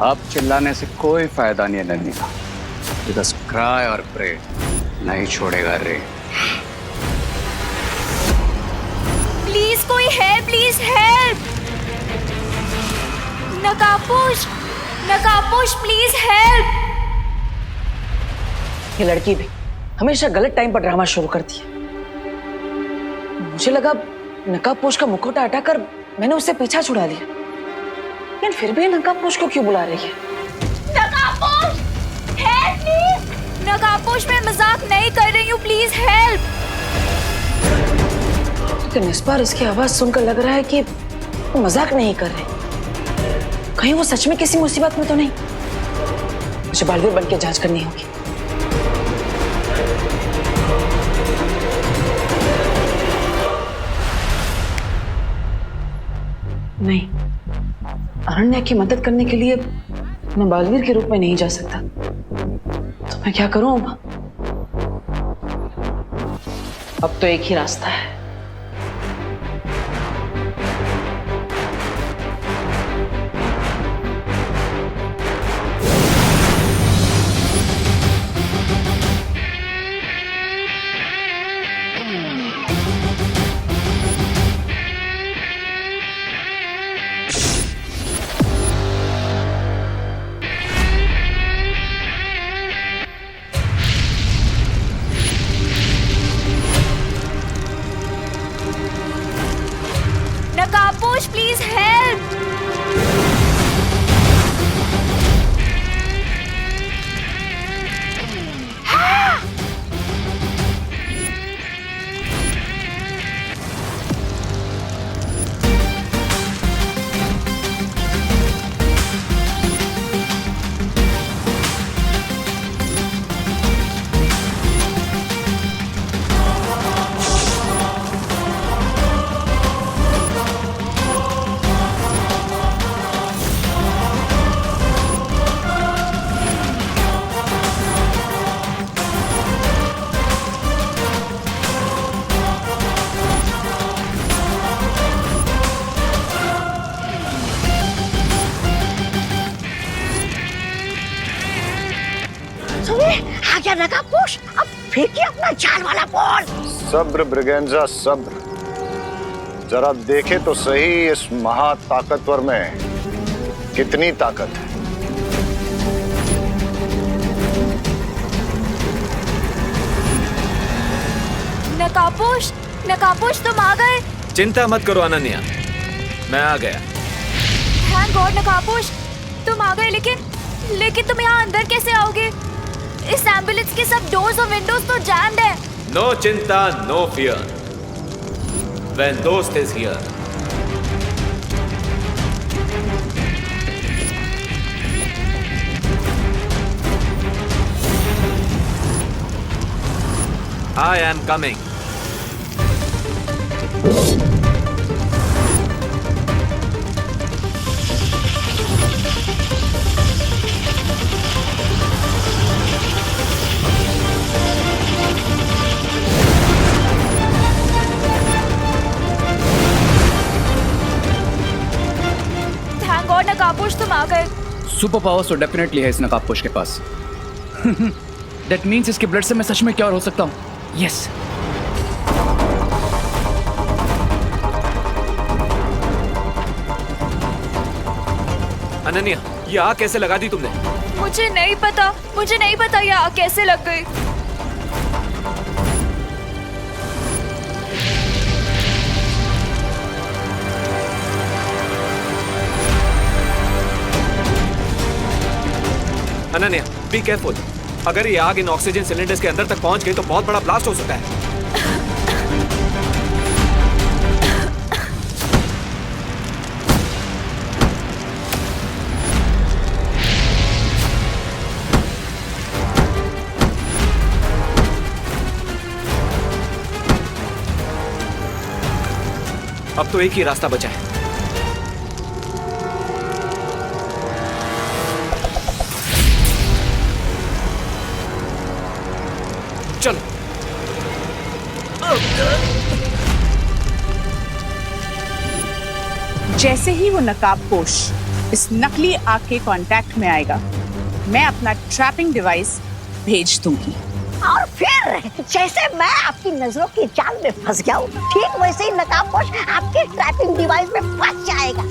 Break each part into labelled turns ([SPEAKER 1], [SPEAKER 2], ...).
[SPEAKER 1] अब चिल्लाने से कोई फायदा नहीं है नन्ही। बस क्राई और प्रे, नहीं छोड़ेगा रे।
[SPEAKER 2] प्लीज कोई हेल्प, प्लीज हेल्प। नकाबपोश, नकाबपोश प्लीज हेल्प।
[SPEAKER 3] ये लड़की भी हमेशा गलत टाइम पर ड्रामा शुरू करती है। मुझे लगा नकाबपोश का मुखौटा हटाकर मैंने उससे पीछा छुड़ा लिया, लेकिन फिर भी नकाबपोश को क्यों बुला रही है?
[SPEAKER 2] नकाबपोश हेल्प प्लीज। नकाबपोश मैं मजाक नहीं कर रही हूँ, प्लीज हेल्प।
[SPEAKER 3] लेकिन इस बार इसकी आवाज सुनकर लग रहा है कि वो मजाक नहीं कर रहे। कहीं वो सच में किसी मुसीबत में तो नहीं? मुझे बालवीर बन के जांच करनी होगी। नहीं, अरण्या की मदद करने के लिए मैं बालवीर के रूप में नहीं जा सकता। तो मैं क्या करूं अब तो एक ही रास्ता है।
[SPEAKER 2] नकाबपोश प्लीज हेल्प।
[SPEAKER 4] आ गया नकाबपोश, अब फेंकिए अपना जान वाला बॉल।
[SPEAKER 5] सब्र ब्रिगेंजा सब्र, जरा देखे तो सही इस महा ताकतवर में कितनी ताकत है।
[SPEAKER 2] नकाबपोश, नकाबपोश तुम आ गए।
[SPEAKER 6] चिंता मत करो अनन्या, मैं आ गया।
[SPEAKER 2] थैंक गॉड नकाबपोश तुम आ गए, लेकिन तुम यहाँ अंदर कैसे आओगे? इस एम्बुलेंस के सब डोर्स और विंडोज तो जैम्ड है।
[SPEAKER 6] नो चिंता, नो फियर, व्हेन दोस्त is here. I am coming.
[SPEAKER 2] Thank God नकाबपोश तुम आ गए।
[SPEAKER 1] सुपर पावर्स तो डेफिनेटली है इस नकाबपोश के पास। दैट मीन्स इसके ब्लड से मैं सच में क्योर हो सकता हूँ। यस
[SPEAKER 6] अनन्या, ये आग कैसे लगा दी तुमने?
[SPEAKER 2] मुझे नहीं पता ये आग कैसे लग गई।
[SPEAKER 6] Ananya, be careful. अगर ये आग इन ऑक्सीजन सिलेंडर्स के अंदर तक पहुंच गई तो बहुत बड़ा ब्लास्ट हो सकता है। अब तो एक ही रास्ता बचा है। चलो।
[SPEAKER 7] जैसे ही वो नकाबपोश इस नकली आग के कांटेक्ट में आएगा, मैं अपना ट्रैपिंग डिवाइस भेज दूंगी।
[SPEAKER 4] और फिर जैसे मैं आपकी नजरों की जाल में फंस गया हूँ, ठीक वैसे ही नकाबपोश आपके ट्रैपिंग डिवाइस में फंस जाएगा।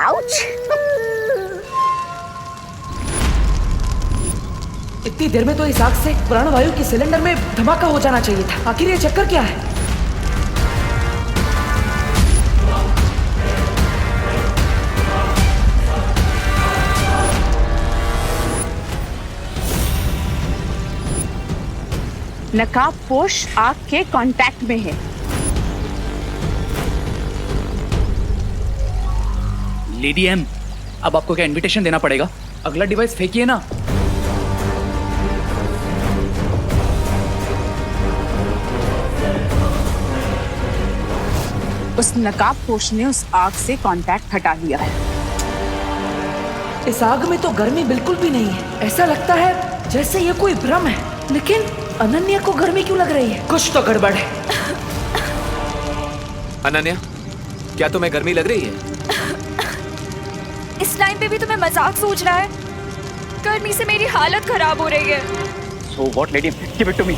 [SPEAKER 4] आउच!
[SPEAKER 3] इतनी देर में तो इस आग से प्राणवायु के सिलेंडर में धमाका हो जाना चाहिए था। आखिर ये चक्कर क्या है?
[SPEAKER 7] नकाबपोश आग के कांटेक्ट में है।
[SPEAKER 1] लेडी एम, अब आपको क्या इनविटेशन देना पड़ेगा? अगला डिवाइस फेंकिए ना।
[SPEAKER 7] उस नकाबपोश ने उस आग से कांटेक्ट हटा लिया है।
[SPEAKER 3] इस आग में तो गर्मी बिल्कुल भी नहीं है। ऐसा लगता है जैसे ये कोई भ्रम है। लेकिन अनन्या को गर्मी क्यों लग रही है? कुछ तो गड़बड़ है।
[SPEAKER 6] अनन्या, क्या तुम्हें गर्मी लग रही है?
[SPEAKER 2] इस टाइम पे भी तुम्हें मजाक सूझ रहा है? गर्मी से मेरी हालत खराब हो रही है।
[SPEAKER 1] So what, lady? Give it to me.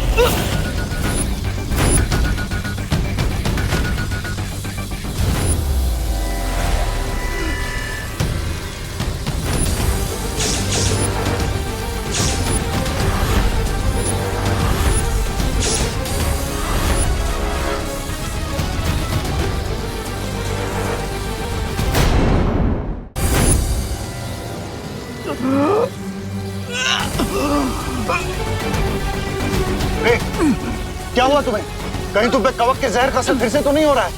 [SPEAKER 5] ए, क्या हुआ तुम्हें? कहीं तुम पे कवक के जहर का असर फिर से तो नहीं हो रहा है?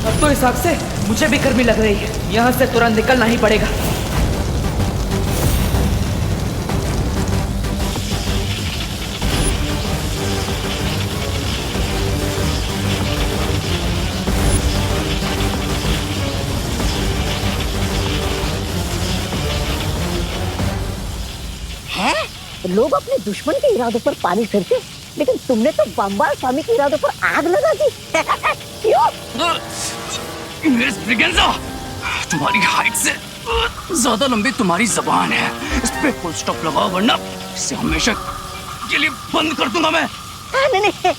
[SPEAKER 3] अब तो इस आग से मुझे भी गर्मी लग रही है। यहाँ से तुरंत निकलना ही पड़ेगा।
[SPEAKER 4] है? लोग अपने दुश्मन के इरादों पर पानी फिरते, लेकिन तुमने तो बम्बाल स्वामी के इरादों पर आग लगा दी। क्यों?
[SPEAKER 1] मिस ब्रिगेंजा, तुम्हारी हाइट से ज्यादा लंबी तुम्हारी जबान है। इस पे फुल स्टॉप लगाओ, वरना इसे हमेशा के लिए बंद कर दूंगा मैं।
[SPEAKER 4] नहीं,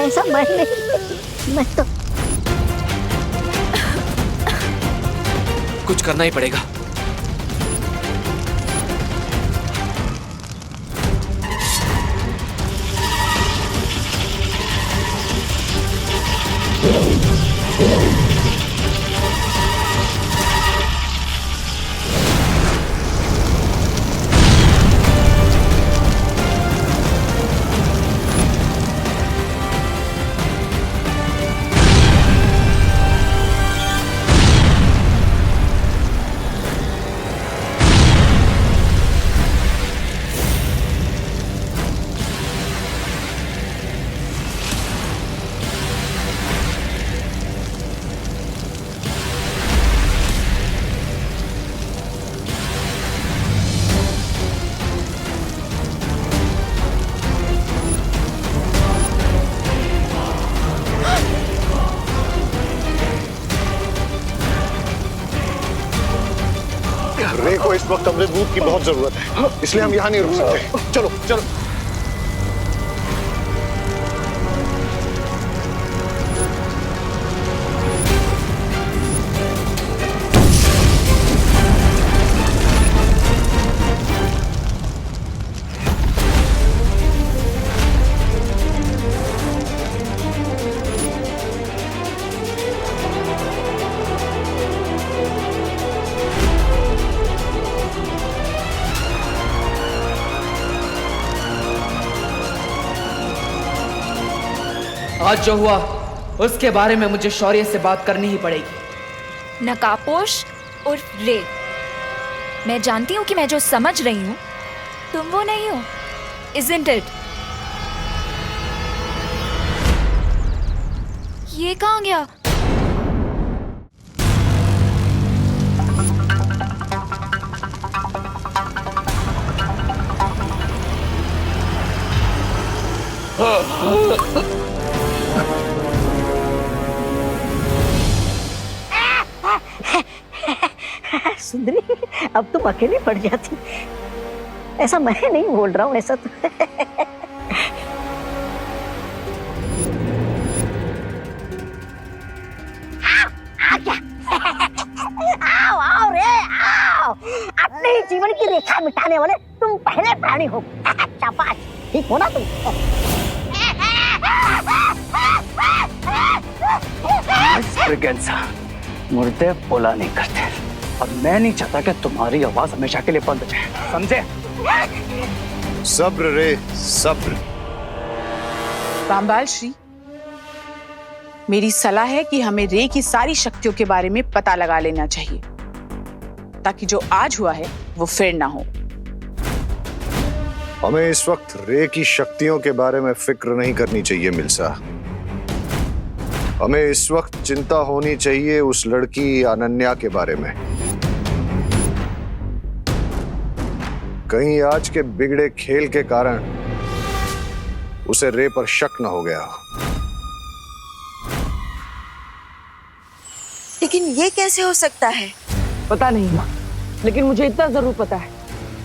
[SPEAKER 4] ऐसा मैं नहीं। मैं तो
[SPEAKER 6] कुछ करना ही पड़ेगा।
[SPEAKER 5] रे को इस वक्त अमृत दूध की बहुत जरूरत है, इसलिए हम यहाँ नहीं रुक सकते। चलो चलो।
[SPEAKER 8] आज जो हुआ उसके बारे में मुझे शौर्य से बात करनी ही पड़ेगी।
[SPEAKER 2] नकाबपोश और रे, मैं जानती हूँ कि मैं जो समझ रही हूँ तुम वो नहीं हो, isn't it? ये कहाँ गया?
[SPEAKER 4] सुंदरी, अब तुम अकेली पड़ जाती। ऐसा मैं नहीं बोल रहा हूँ, ऐसा तो आओ आओ रे आओ, अपने जीवन की रेखा मिटाने वाले तुम पहले प्राणी हो। शाबाश, ठीक हो ना तुम?
[SPEAKER 1] मुर्दे बोला नहीं करते और मैं नहीं चाहता कि तुम्हारी आवाज हमेशा के लिए बंद हो जाए, समझे?
[SPEAKER 5] सब्र रे सब्र।
[SPEAKER 7] रामबाल श्री, मेरी सलाह है कि हमें रे की सारी शक्तियों के बारे में पता लगा लेना चाहिए ताकि जो आज हुआ है वो फिर ना हो।
[SPEAKER 5] हमें इस वक्त रे की शक्तियों के बारे में फिक्र नहीं करनी चाहिए मिल्सा। हमें इस वक्त चिंता होनी चाहिए उस लड़की अनन्या के बारे में। कहीं आज के बिगड़े खेल के कारण उसे रे पर शक न हो गया।
[SPEAKER 9] लेकिन ये कैसे हो सकता है?
[SPEAKER 3] पता नहीं माँ, लेकिन मुझे इतना जरूर पता है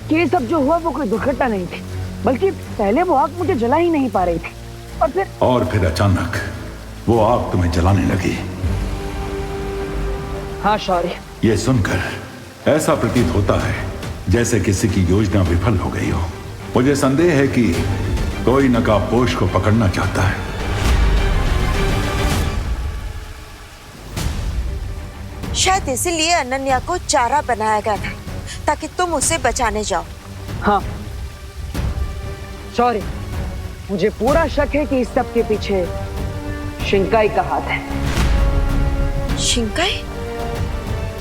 [SPEAKER 3] कि ये सब जो हुआ वो कोई दुर्घटना नहीं थी, बल्कि पहले वो आग मुझे जला ही नहीं पा रही थी और फिर
[SPEAKER 10] अचानक वो आग तुम्हें जलाने लगी।
[SPEAKER 3] हाँ शौर्य,
[SPEAKER 10] ये सुनकर ऐसा प्रतीत होता है जैसे किसी की योजना विफल हो गई हो। मुझे संदेह है कि कोई नकाबपोश को पकड़ना चाहता है।
[SPEAKER 9] शायद इसीलिए अनन्या को चारा बनाया गया था ताकि तुम उसे बचाने जाओ।
[SPEAKER 3] हाँ शौर्य, मुझे पूरा शक है कि इस सब के पीछे शिंकाई का हाथ है।
[SPEAKER 9] शिंकाई?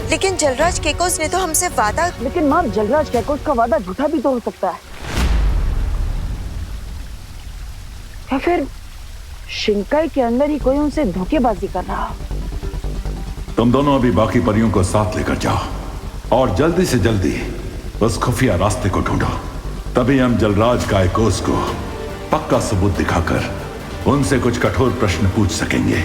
[SPEAKER 9] लेकिन जलराज केकोस ने तो हमसे वादा।
[SPEAKER 3] लेकिन माँ, जलराज केकोस का वादा झूठा भी तो हो सकता है, या फिर शिंकाई के अंदर ही कोई उनसे धोखेबाजी कर रहा हो।
[SPEAKER 10] तुम दोनों अभी बाकी परियों को साथ लेकर जाओ और जल्दी से जल्दी उस खुफिया रास्ते को ढूंढो। तभी हम जलराज कायकोस को पक्का सबूत दिखाकर उनसे कुछ कठोर प्रश्न पूछ सकेंगे।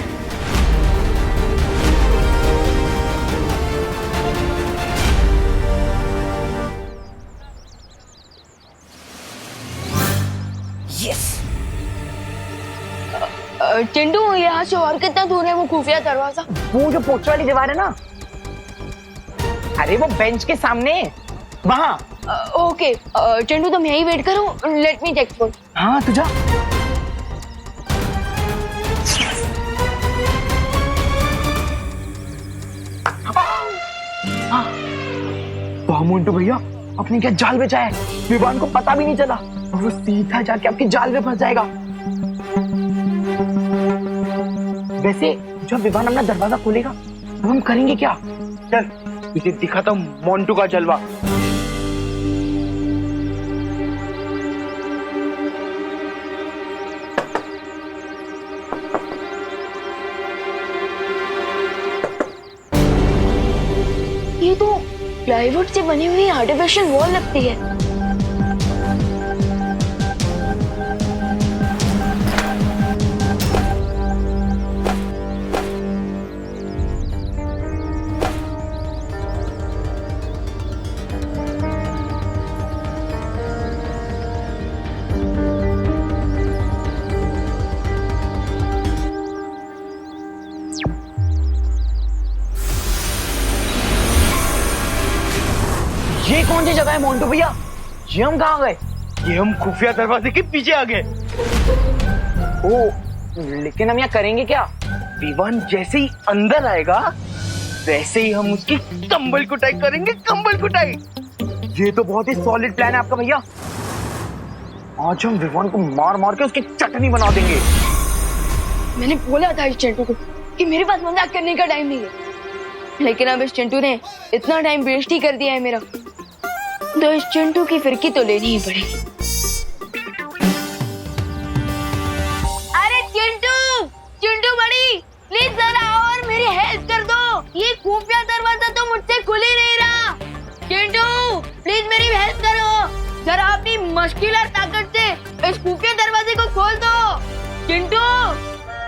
[SPEAKER 2] चिंटू, यहाँ से और कितना दूर है वो खुफिया दरवाजा?
[SPEAKER 3] वो जो पोस्टर वाली दीवार है ना, अरे वो बेंच के सामने वहाँ।
[SPEAKER 2] ओके चिंटू, तुम यही वेट करो, लेट मी चेक फॉर।
[SPEAKER 3] हाँ तू जा। वाह मोन्टू भैया, अपनी क्या जाल में जाए, विवान को पता भी नहीं चला और वो सीधा जाके आपकी जाल में फंस जाएगा। वैसे जब विवान अपना दरवाजा खोलेगा तो हम करेंगे क्या? चल इसे दिखाता हूँ मोन्टू का जलवा।
[SPEAKER 2] ये तो प्लाईवुड से बनी हुई आर्टिफिशियल वॉल लगती है।
[SPEAKER 3] ये कौन सी जगह है मोन्टू भैया? ये हम कहाँ गए? ये हम खुफिया दरवाजे के पीछे आ गए। ओ, लेकिन हम यहाँ करेंगे क्या? विवान जैसे ही अंदर आएगा वैसे ही हम उसकी कंबल कुटाई करेंगे, कंबल कुटाई। ये तो बहुत ही सॉलिड प्लान है आपका भैया। आज हम विवान को मार मार के उसकी चटनी बना देंगे।
[SPEAKER 2] मैंने बोला था इस चिंटू को कि मेरे पास मजाक करने का टाइम नहीं है, लेकिन अब इस चिंटू ने इतना टाइम वेस्ट ही कर दिया है मेरा, तो इस चिंटू की फिरकी तो लेनी ही पड़ेगी। अरे चिंटू, चिंटू बड़ी, प्लीज जरा आओ और मेरी हेल्प कर दो। ये खुफिया दरवाजा तो मुझसे खुल ही नहीं रहा। चिंटू प्लीज मेरी हेल्प करो, जरा अपनी मस्कुलर ताकत से इस खुफिया दरवाजे को खोल दो। चिंटू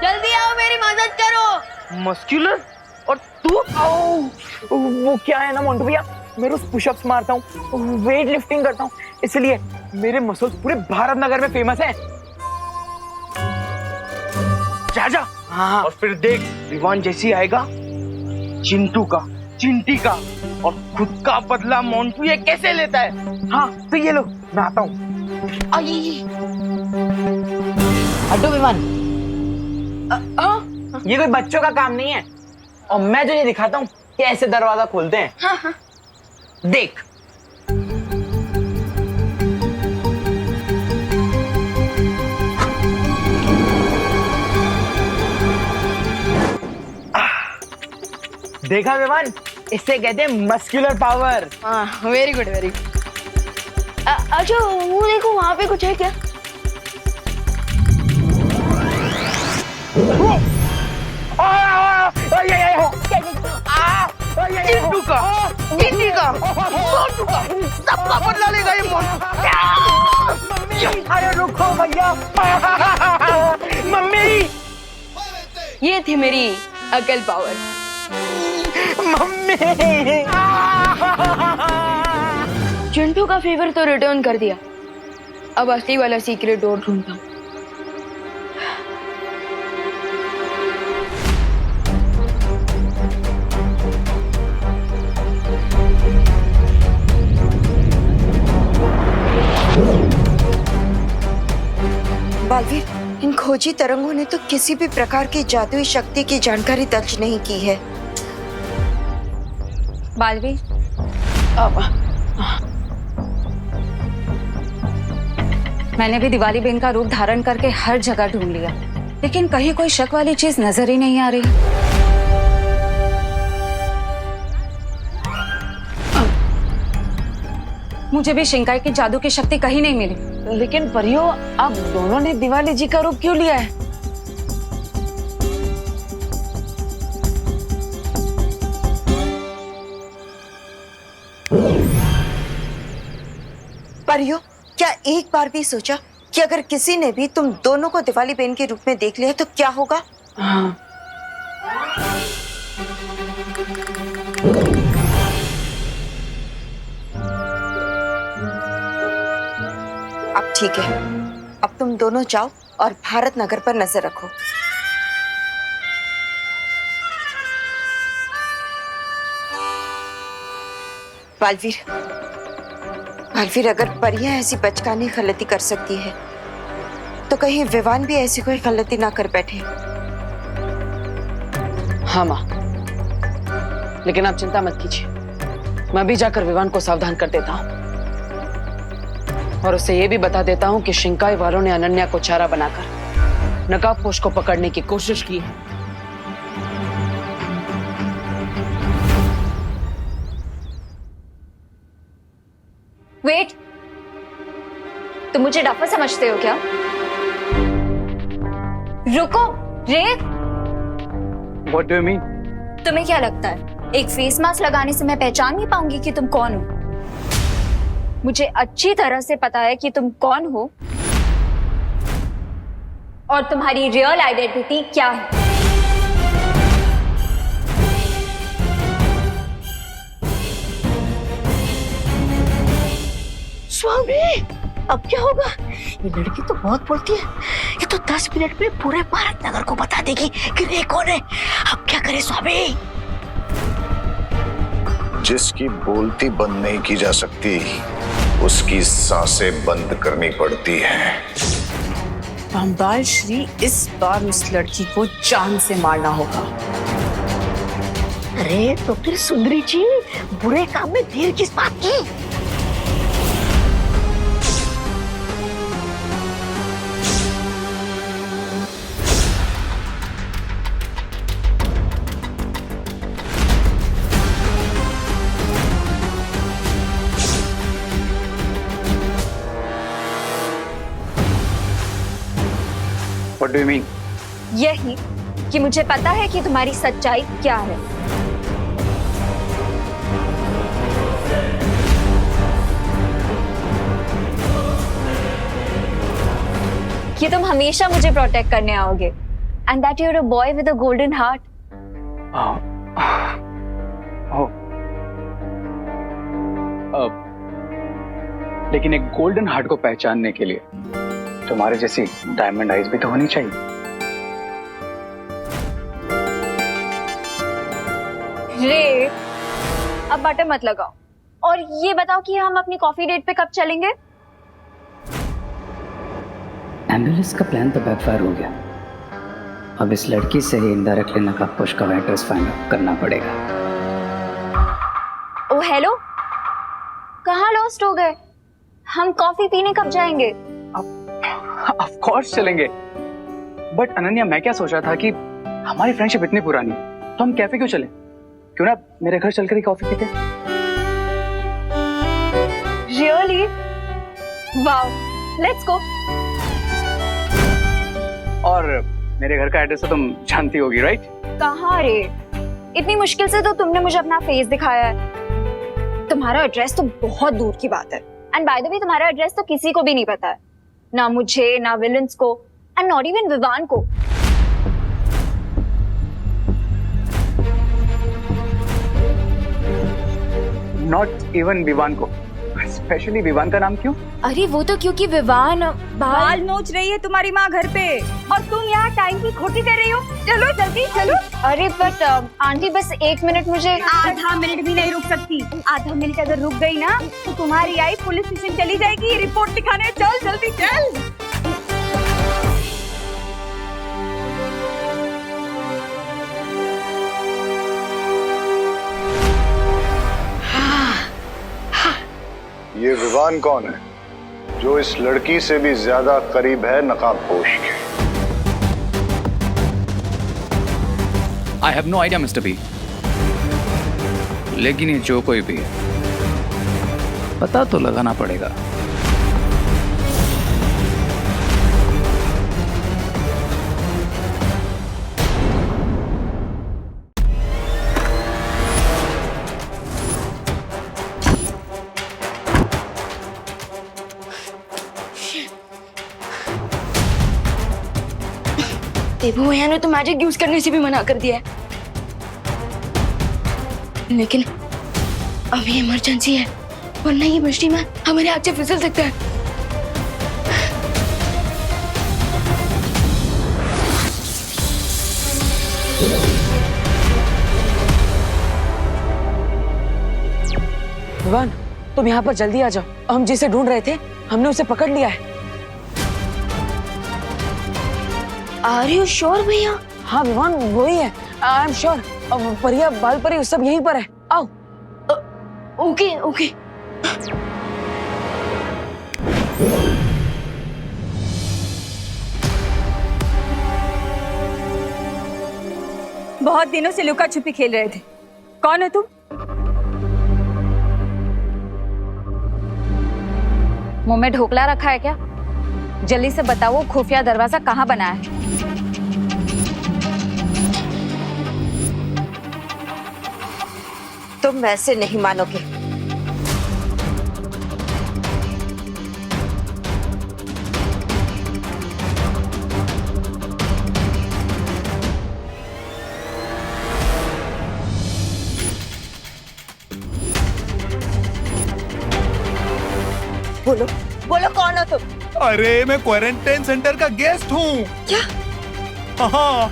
[SPEAKER 2] जल्दी आओ, मेरी मदद करो।
[SPEAKER 11] मस्कुलर? और तू? वो क्या है ना मोंटू भैया, मैं रोज पुशअप्स मारता हूँ, वेट लिफ्टिंग करता हूँ, इसलिए मेरे मसल्स पूरे भारत नगर में फेमस हैं। जा हाँ, और फिर देख विवान जैसी आएगा चिंटू का, चिंटी का और खुद का बदला मोंटू ये कैसे लेता है। हाँ तो ये लो, मैं आता हूँ।
[SPEAKER 7] हटो विमान।
[SPEAKER 11] ये कोई बच्चों का काम नहीं है, और मैं तुझे दिखाता हूँ कैसे दरवाजा खोलते हैं। हाँ। देख। देखा विमान, इससे कहते हैं मस्कुलर पावर।
[SPEAKER 2] हाँ वेरी गुड वेरी गुड। अच्छा वो देखो वहाँ पे कुछ है क्या?
[SPEAKER 11] चिंटू का, चिंटी का, मोंटू का, सबका बदला लेगा ये मोंटू। अरे रुको भैया। मम्मी,
[SPEAKER 2] ये थी मेरी अकल पावर।
[SPEAKER 11] मम्मी।
[SPEAKER 2] चिंटू का फेवर तो रिटर्न कर दिया, अब असली वाला सीक्रेट डोर ढूंढता हूँ।
[SPEAKER 9] बालवीर, इन खोजी तरंगों ने तो किसी भी प्रकार की जादुई शक्ति की जानकारी दर्ज नहीं की है।
[SPEAKER 3] बालवीर, मैंने भी दिवाली बेन का रूप धारण करके हर जगह ढूंढ लिया, लेकिन कहीं कोई शक वाली चीज नजर ही नहीं आ रही। मुझे भी शिंकाई की जादू की शक्ति कहीं नहीं मिली।
[SPEAKER 11] लेकिन परियो, आप दोनों ने दिवाली जी का रूप क्यों लिया है?
[SPEAKER 9] परियो, क्या एक बार भी सोचा कि अगर किसी ने भी तुम दोनों को दिवाली बेन के रूप में देख लिया तो क्या होगा?
[SPEAKER 11] हाँ।
[SPEAKER 9] अब ठीक है, अब तुम दोनों जाओ और भारत नगर पर नजर रखो। बालवीर, बालवीर, अगर परियां ऐसी बचकानी गलती कर सकती है तो कहीं विवान भी ऐसी कोई गलती ना कर बैठे।
[SPEAKER 3] हाँ माँ, लेकिन आप चिंता मत कीजिए, मैं भी जाकर विवान को सावधान कर देता हूँ और उसे ये भी बता देता हूँ कि शिंकाई वालों ने अनन्या को चारा बनाकर नकाबपोश को पकड़ने की कोशिश की है।
[SPEAKER 2] वेट, तुम मुझे डफर समझते हो क्या? रुको, रेव।
[SPEAKER 11] What do you mean?
[SPEAKER 2] तुम्हें क्या लगता है एक फेस मास्क लगाने से मैं पहचान नहीं पाऊंगी कि तुम कौन हो? मुझे अच्छी तरह से पता है कि तुम कौन हो और तुम्हारी रियल आइडेंटिटी क्या है।
[SPEAKER 4] स्वामी, अब क्या होगा? ये लड़की तो बहुत बोलती है, ये तो 10 मिनट में पूरे भारत नगर को बता देगी कि रे कौन है। अब क्या करे स्वामी?
[SPEAKER 5] जिसकी बोलती बंद नहीं की जा सकती, उसकी सांसें बंद करनी पड़ती हैं।
[SPEAKER 7] रामपाल श्री, इस बार उस लड़की को जान से मारना होगा।
[SPEAKER 4] अरे तो फिर सुंदरी जी, बुरे काम में देर किस बात की?
[SPEAKER 1] What do you mean?
[SPEAKER 12] यही कि मुझे पता है कि तुम्हारी सच्चाई क्या है। कि तुम हमेशा मुझे प्रोटेक्ट करने आओगे and that you are a boy with a golden heart.
[SPEAKER 1] लेकिन एक गोल्डन हार्ट को पहचानने के लिए तुम्हारे जैसी डायमंड आइज भी तो होनी चाहिए।
[SPEAKER 12] रे, अब बटर मत लगाओ और ये बताओ कि हम अपनी कॉफी डेट पे कब चलेंगे?
[SPEAKER 13] एम्बुलेंस का प्लान तो बैकफायर हो गया। अब इस लड़की से ही इनडायरेक्टली नकाबपोश का एड्रेस फाइंड आउट करना पड़ेगा।
[SPEAKER 12] ओ हेलो, कहाँ लॉस्ट हो गए? हम कॉफी पीने कब जाएंगे?
[SPEAKER 1] ऑफ कोर्स चलेंगे। बट अनन्या, मैं क्या सोच रहा था कि हमारी फ्रेंडशिप इतनी पुरानी है तो हम कैफे क्यों चलें? क्यों ना मेरे घर चलकर ही कॉफी पीते?
[SPEAKER 12] रियली? Wow, let's go.
[SPEAKER 1] और मेरे घर का एड्रेस तो तुम जानती होगी, राइट?
[SPEAKER 12] कहाँ रे? इतनी मुश्किल से तो तुमने मुझे अपना फेस दिखाया है। तुम्हारा एड्रेस तो बहुत दूर की बात है। एंड बाय द वे, तुम्हारा एड्रेस तो किसी को भी नहीं पता है, ना मुझे, ना विलन्स को, एंड नॉट इवन विवान को।
[SPEAKER 1] नॉट इवन विवान को? स्पेशली विवान का नाम क्यों?
[SPEAKER 12] अरे वो तो क्योंकि विवान
[SPEAKER 14] बाल नोच रही है तुम्हारी माँ घर पे और तुम यहाँ टाइम की खोटी कर रही हो। चलो जल्दी चलो।
[SPEAKER 12] अरे बट आंटी, बस 1 मिनट मुझे।
[SPEAKER 14] आधा मिनट भी नहीं रुक सकती। आधा मिनट अगर रुक गई ना तो तुम्हारी आई पुलिस स्टेशन चली जाएगी रिपोर्ट लिखाने। चल जल्दी चल।
[SPEAKER 5] ये विवान कौन है जो इस लड़की से भी ज्यादा करीब है नकाबपोश के?
[SPEAKER 1] I have no idea mister B, लेकिन ये जो कोई भी है पता तो लगाना पड़ेगा।
[SPEAKER 2] देबू भैया ने तो मैजिक यूज करने से भी मना कर दिया है, लेकिन अभी इमरजेंसी है, वरना ये मिस्ट्री मैन हमारे हाथ से फिसल सकता है।
[SPEAKER 3] विवान, तुम यहाँ पर जल्दी आ जाओ। हम जिसे ढूंढ रहे थे हमने उसे पकड़ लिया है।
[SPEAKER 2] आर यू श्योर भैया?
[SPEAKER 3] हाँ विवान, वही है। आई एम श्योर। परिया, बाल परी सब यहीं पर है। आओ।
[SPEAKER 2] Okay okay.
[SPEAKER 14] बहुत दिनों से लुका छुपी खेल रहे थे। कौन है तुम?
[SPEAKER 12] मुंह में ढोकला रखा है क्या? जल्दी से बताओ, वो खुफिया दरवाजा कहाँ बना है?
[SPEAKER 9] तुम वैसे नहीं मानोगे। बोलो बोलो, कौन हो तुम?
[SPEAKER 15] अरे मैं क्वारंटाइन सेंटर का गेस्ट हूँ।
[SPEAKER 9] क्या?
[SPEAKER 15] हाँ।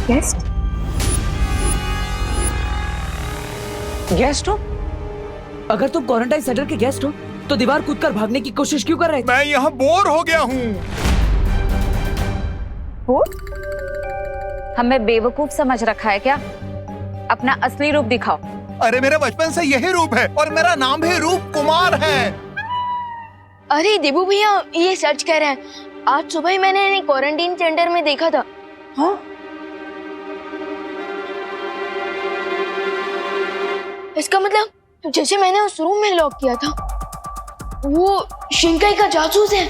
[SPEAKER 3] गेस्ट? गेस्ट हो? अगर तुम क्वारंटाइन सेंटर के गेस्ट हो तो दीवार कूदकर भागने की कोशिश क्यों कर रहे थे?
[SPEAKER 15] मैं यहाँ बोर हो गया हूँ।
[SPEAKER 12] हमें बेवकूफ समझ रखा है क्या? अपना असली रूप दिखाओ।
[SPEAKER 15] अरे मेरा बचपन से यही रूप है और मेरा नाम भी रूप कुमार है।
[SPEAKER 2] अरे देबू भैया, ये सच कह रहे हैं। आज सुबह ही मैंने इन्हें क्वारंटाइन सेंटर में देखा था।
[SPEAKER 3] हाँ?
[SPEAKER 2] इसका मतलब जैसे मैंने उस रूम में लॉक किया था, वो शिंकाई का जासूस है।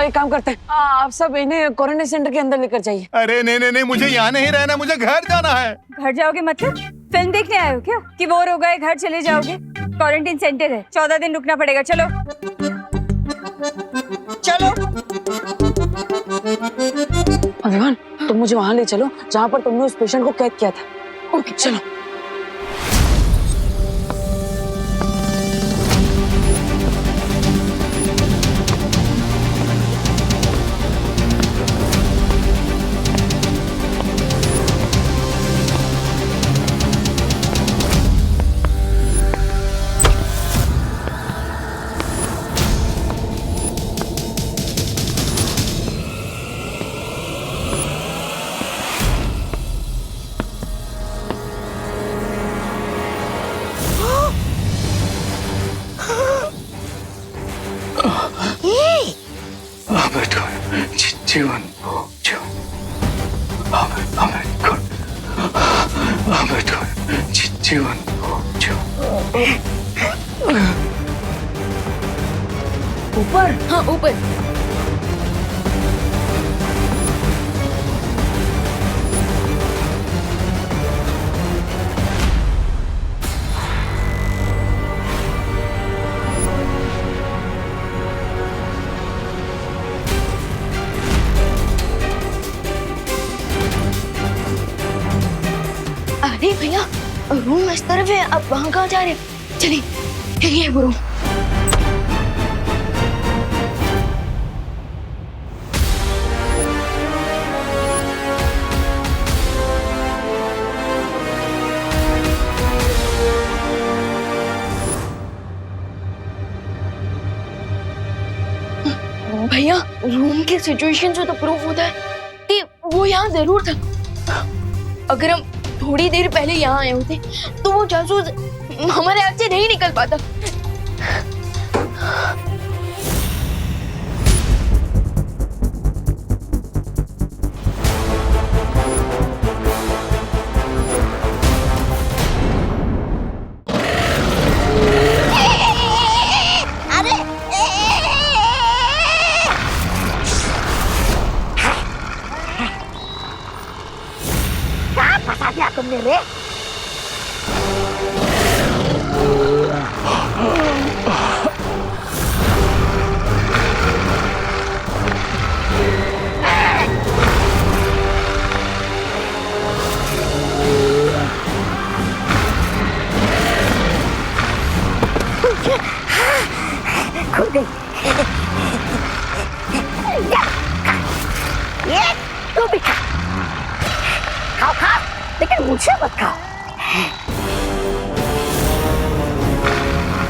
[SPEAKER 3] एक काम करते हैं, आप सब इन्हें क्वारंटाइन सेंटर के अंदर लेकर जाइए।
[SPEAKER 15] अरे नहीं, मुझे यहाँ नहीं रहना, मुझे घर जाना है।
[SPEAKER 14] घर जाओगे मतलब फिल्म देखने आए हो क्या कि बोर हो गए घर चले जाओगे? क्वारंटाइन सेंटर है, 14 दिन रुकना पड़ेगा। चलो
[SPEAKER 9] चलो।
[SPEAKER 3] विवान, तुम मुझे वहां ले चलो जहाँ पर तुमने उस पेशेंट को कैद किया था। ओके चलो।
[SPEAKER 1] जीवन जीवन
[SPEAKER 2] ऊपर? हाँ ऊपर। अरे भैया रूम इस तरफ है, अब वहां कहाँ जा रहे हैं? चलिए ये वो रूम। भैया रूम की सिचुएशन से तो प्रूफ होता है कि वो यहाँ जरूर था। अगर हम थोड़ी देर पहले यहाँ आए होते तो वो जासूस हमारे हाथ से नहीं निकल पाता।
[SPEAKER 4] फंसा दिया तुमने रे। खुल गई। ये तू भी खा, खाओ खाओ, लेकिन मुझे मत खाओ।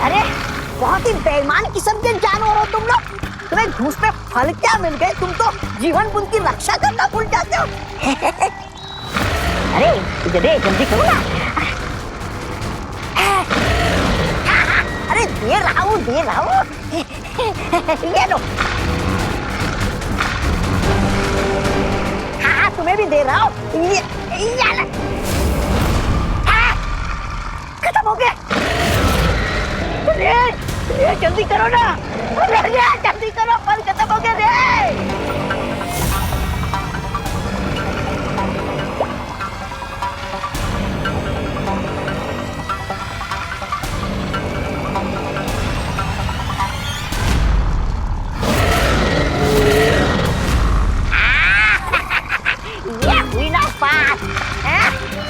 [SPEAKER 4] अरे बहुत ही बेईमान किस्म के जानवर हो तुम लोग। तुम्हें घूस पे फल क्या मिल गए, तुम तो जीवन बुन की रक्षा करना भूल जाते हो। अरे इधर जल्दी करो ना। अरे दे रहा हूँ ये लो। हाँ तुम्हें भी दे रहा हूँ, ये खत्म हो गया। ये जल्दी करो ना, जल्दी करो, फल खत्म हो गया रे।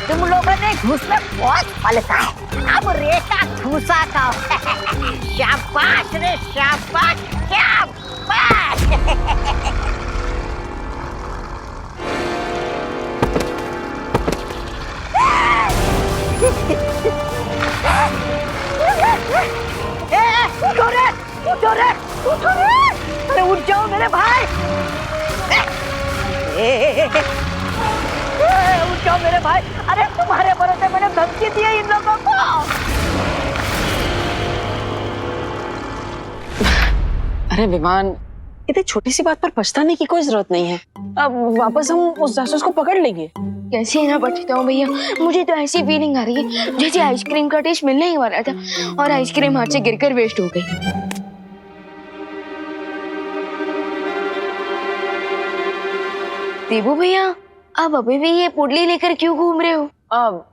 [SPEAKER 4] तुम लोगों ने घूस में बहुत फल खाए, अब रेता ठूसा खाओ। शाबाश रे शाबाश शाबाश। उठो रे, उठो रे, उठो रे, अरे उठ जाओ मेरे भाई। उठ जाओ मेरे भाई। अरे तुम्हारे भरोसे मैंने धमकी दी है इन लोगों को।
[SPEAKER 3] अरे विवान, इतनी छोटी सी बात पर पछताने की कोई जरूरत नहीं है। अब वापस हम उस जासूस को पकड़ लेंगे।
[SPEAKER 2] कैसे ना पछताऊं भैया, मुझे तो ऐसी फीलिंग आ रही है जैसे आइसक्रीम का टेस्ट मिलने ही वाला था और आइसक्रीम हाथ से गिरकर वेस्ट हो गई। देबू भैया, आप अभी भी ये पोटली लेकर क्यों घूम रहे हो?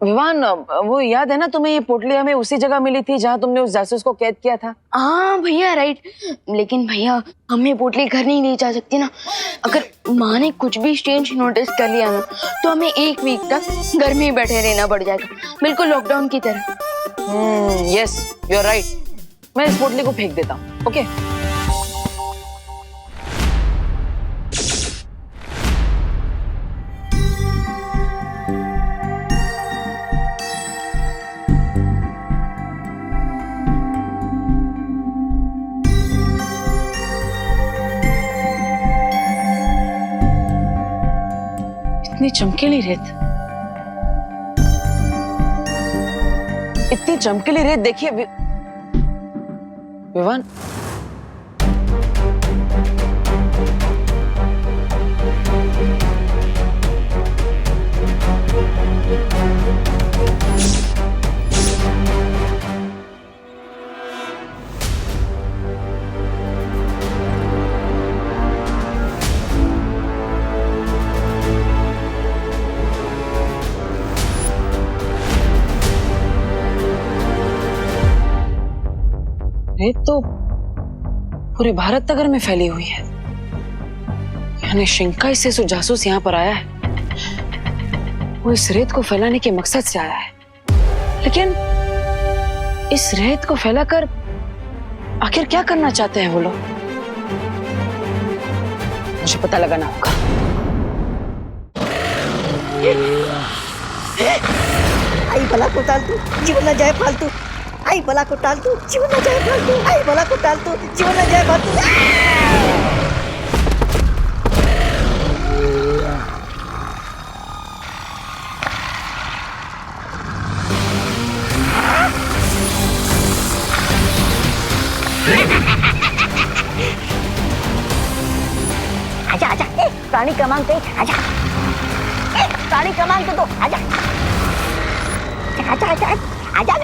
[SPEAKER 3] विवान, वो याद है ना तुम्हें, ये पोटली हमें उसी जगह मिली थी जहाँ तुमने उस जासूस को कैद किया था।
[SPEAKER 2] हाँ भैया, राइट। लेकिन भैया, हमें पोटली घर नहीं ले जा सकती ना। अगर माँ ने कुछ भी स्ट्रेंज नोटिस कर लिया ना, तो हमें 1 वीक तक घर में ही बैठे रहना पड़ जाएगा, बिल्कुल लॉकडाउन की तरह।
[SPEAKER 3] Yes, you are right. मैं इस पोटली को फेंक देता हूँ। ओके। इतनी चमकीली रेत, इतनी चमकीली रेत देखिए विवान। रेत तो पूरे भारत नगर में फैली हुई है, यानी शिंकाई से जो जासूस यहाँ पर आया है वो इस रेत को फैलाने के मकसद से आया है। लेकिन इस रेत को फैलाकर आखिर क्या करना चाहते हैं वो लोग, मुझे पता लगाना होगा।
[SPEAKER 4] आई भला को टाल तू, जीवन न जाए फालतू। आई भला को टाल तू, जीवन न जाए फालतू। आई भला को टाल तू, जीवन न जाए फालतू। आजा आजा, प्राणी क्रमांक 1, आजा। प्राणी क्रमांक 2, आजा आजा आजा आजा।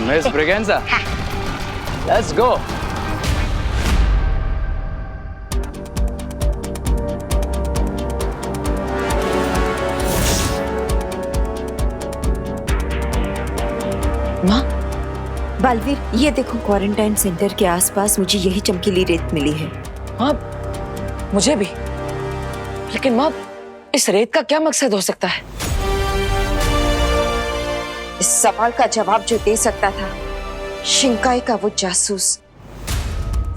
[SPEAKER 1] Miss Braganza, let's go.
[SPEAKER 9] माँ, बालवीर, ये देखो, क्वारंटाइन सेंटर के आसपास मुझे यही चमकीली रेत मिली है।
[SPEAKER 3] हाँ, मुझे भी। लेकिन माँ, इस रेत का क्या मकसद हो सकता है?
[SPEAKER 9] इस सवाल का जवाब जो दे सकता था शिंकाई का वो जासूस,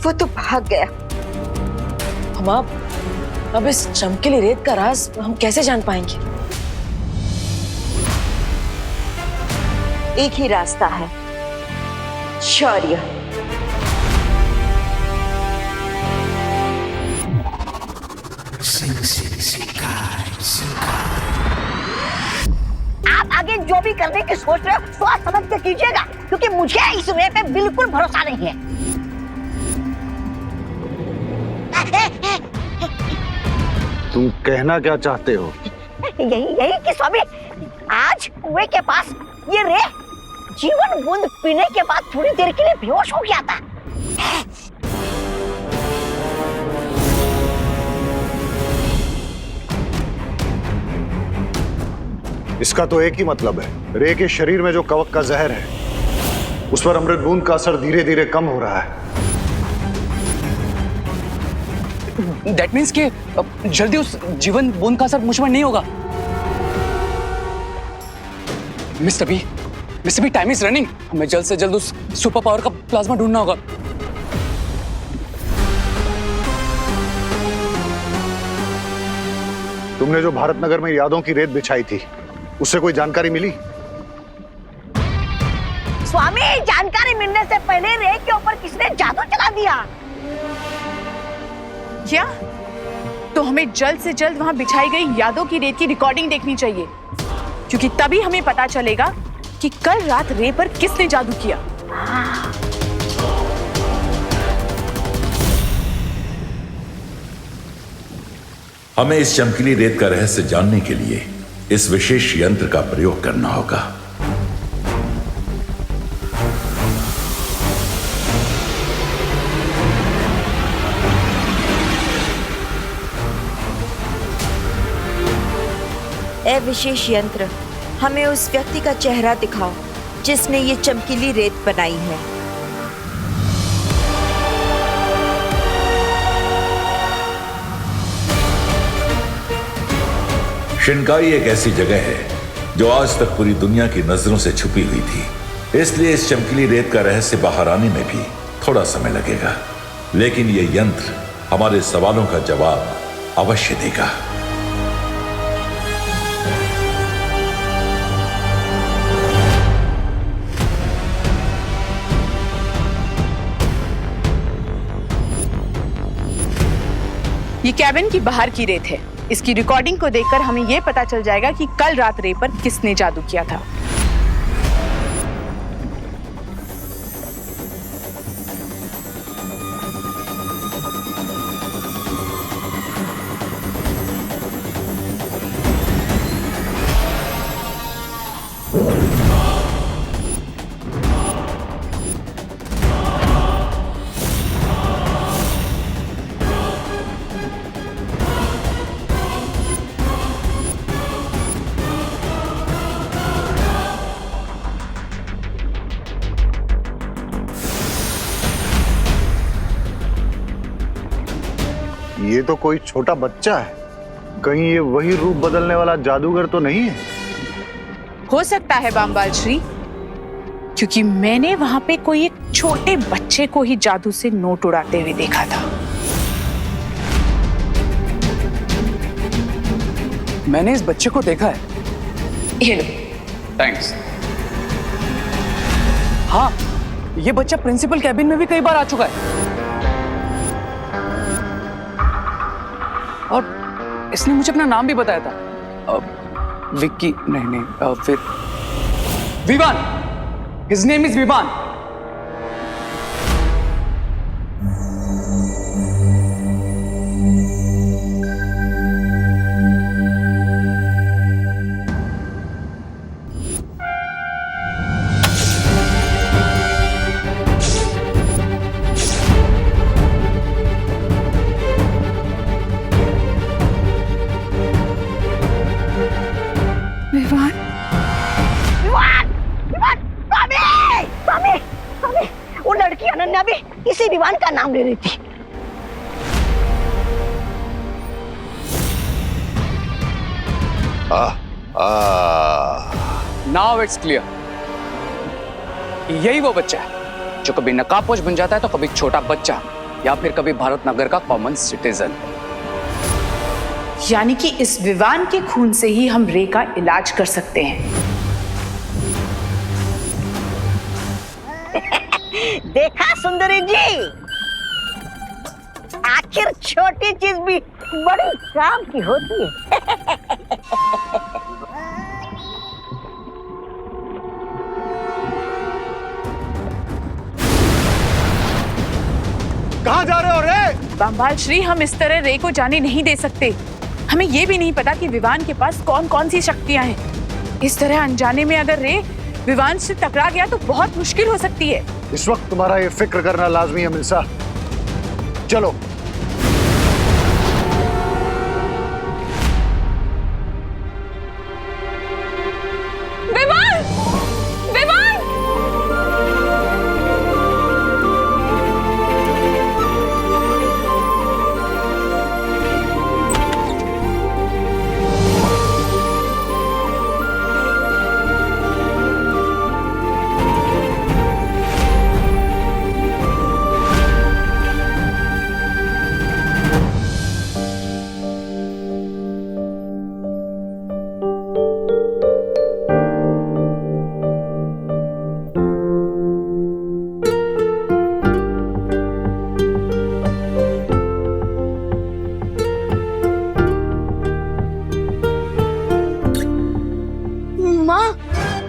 [SPEAKER 9] वो तो भाग गया।
[SPEAKER 3] हम अब इस चमकीली रेत का राज हम कैसे जान पाएंगे?
[SPEAKER 9] एक ही रास्ता है, शौर्य।
[SPEAKER 4] आप आगे जो भी करने की सोच रहे हो सोच समझ के कीजिएगा, क्योंकि मुझे इस रे पे बिल्कुल भरोसा नहीं है।
[SPEAKER 5] तुम कहना क्या चाहते हो?
[SPEAKER 4] यही कि स्वामी, आज कुएं के पास ये रे जीवन बूंद पीने के बाद थोड़ी देर के लिए बेहोश हो गया था।
[SPEAKER 5] इसका तो एक ही मतलब है, रे के शरीर में जो कवक का जहर है उस पर अमृत बूंद का असर धीरे धीरे कम हो रहा है।
[SPEAKER 1] दैट मीन्स कि जल्दी उस जीवन बूंद का असर मुझ पर नहीं होगा। Mister B, time is running. हमें जल्द से जल्द उस सुपर पावर का प्लाज्मा ढूंढना होगा।
[SPEAKER 5] तुमने जो भारत नगर में यादों की रेत बिछाई थी, उससे कोई जानकारी मिली?
[SPEAKER 4] स्वामी, जानकारी मिलने से पहले रे के ऊपर किसने जादू चला दिया।
[SPEAKER 7] क्या? तो हमें जल्द से जल्द वहां बिछाई गई यादों की रेत की रिकॉर्डिंग देखनी चाहिए, क्योंकि तभी हमें पता चलेगा कि कल रात रे पर किसने जादू किया।
[SPEAKER 10] हमें इस चमकीली रेत का रहस्य जानने के लिए इस विशेष यंत्र का प्रयोग करना होगा।
[SPEAKER 9] ए विशेष यंत्र, हमें उस व्यक्ति का चेहरा दिखाओ जिसने ये चमकीली रेत बनाई है।
[SPEAKER 10] शिनकाई एक ऐसी जगह है जो आज तक पूरी दुनिया की नजरों से छुपी हुई थी, इसलिए इस चमकीली रेत का रहस्य बाहर आने में भी थोड़ा समय लगेगा, लेकिन ये यंत्र हमारे सवालों का जवाब अवश्य देगा।
[SPEAKER 7] ये कैबिन की बाहर की रेत है। इसकी रिकॉर्डिंग को देखकर हमें यह पता चल जाएगा कि कल रात रे पर किसने जादू किया था।
[SPEAKER 5] ये तो कोई छोटा बच्चा है, कहीं ये वही रूप बदलने वाला जादूगर तो नहीं है?
[SPEAKER 7] हो सकता है बामबाल श्री, क्योंकि मैंने वहां पे कोई एक छोटे बच्चे को ही जादू से नोट उड़ाते हुए देखा था।
[SPEAKER 1] मैंने इस बच्चे को देखा है।
[SPEAKER 7] ये लो।
[SPEAKER 1] थैंक्स। हाँ, ये बच्चा प्रिंसिपल कैबिन में भी कई बार आ चुका है और इसने मुझे अपना नाम भी बताया था। विक्की नहीं, फिर Vivaan. His name is Vivaan.
[SPEAKER 4] वो लड़की अनन्या भी इसी विवान का नाम ले रही थी।
[SPEAKER 1] Now it's clear. यही वो बच्चा है जो कभी नकाबपोश बन जाता है तो कभी छोटा बच्चा या फिर कभी भारत नगर का कॉमन सिटीजन।
[SPEAKER 7] यानी कि इस विवान के खून से ही हम रे का इलाज कर सकते हैं।
[SPEAKER 4] देखा सुंदरी जी, आखिर छोटी चीज भी बड़ी काम की होती है।
[SPEAKER 15] कहाँ जा रहे हो रे?
[SPEAKER 7] बामबाल श्री, हम इस तरह रे को जाने नहीं दे सकते। हमें यह भी नहीं पता कि विवान के पास कौन कौन सी शक्तियां हैं। इस तरह अनजाने में अगर रे विवान से टकरा गया तो बहुत मुश्किल हो सकती है।
[SPEAKER 5] इस वक्त तुम्हारा ये फिक्र करना लाजमी है मिल्सा। चलो।
[SPEAKER 2] विवान! विवान!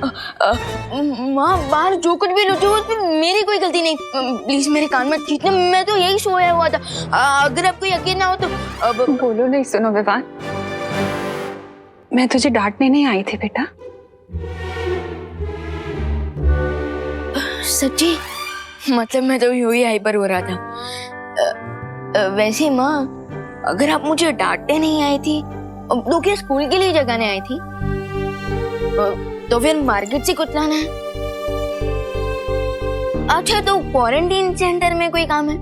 [SPEAKER 2] माँ बाहर जो कुछ भी लुटी उसमें मेरी कोई गलती नहीं। प्लीज मेरे कान मत खींचना, मैं तो यही सोया हुआ था। अगर आपको यकीन ना हो तो अब
[SPEAKER 7] बोलो नहीं। सुनो विवान, मैं तुझे डांटने नहीं आई थी बेटा।
[SPEAKER 2] सच्ची? मतलब मैं तो यूं ही हाइपर हो रहा था। वैसे माँ, अगर आप मुझे डांटने नहीं आई थी तो क्या स्कूल के लिए जगाने आई थी? तो फिर मार्केट से कुछ लाना है? अच्छा, तो क्वारंटीन सेंटर में कोई काम है?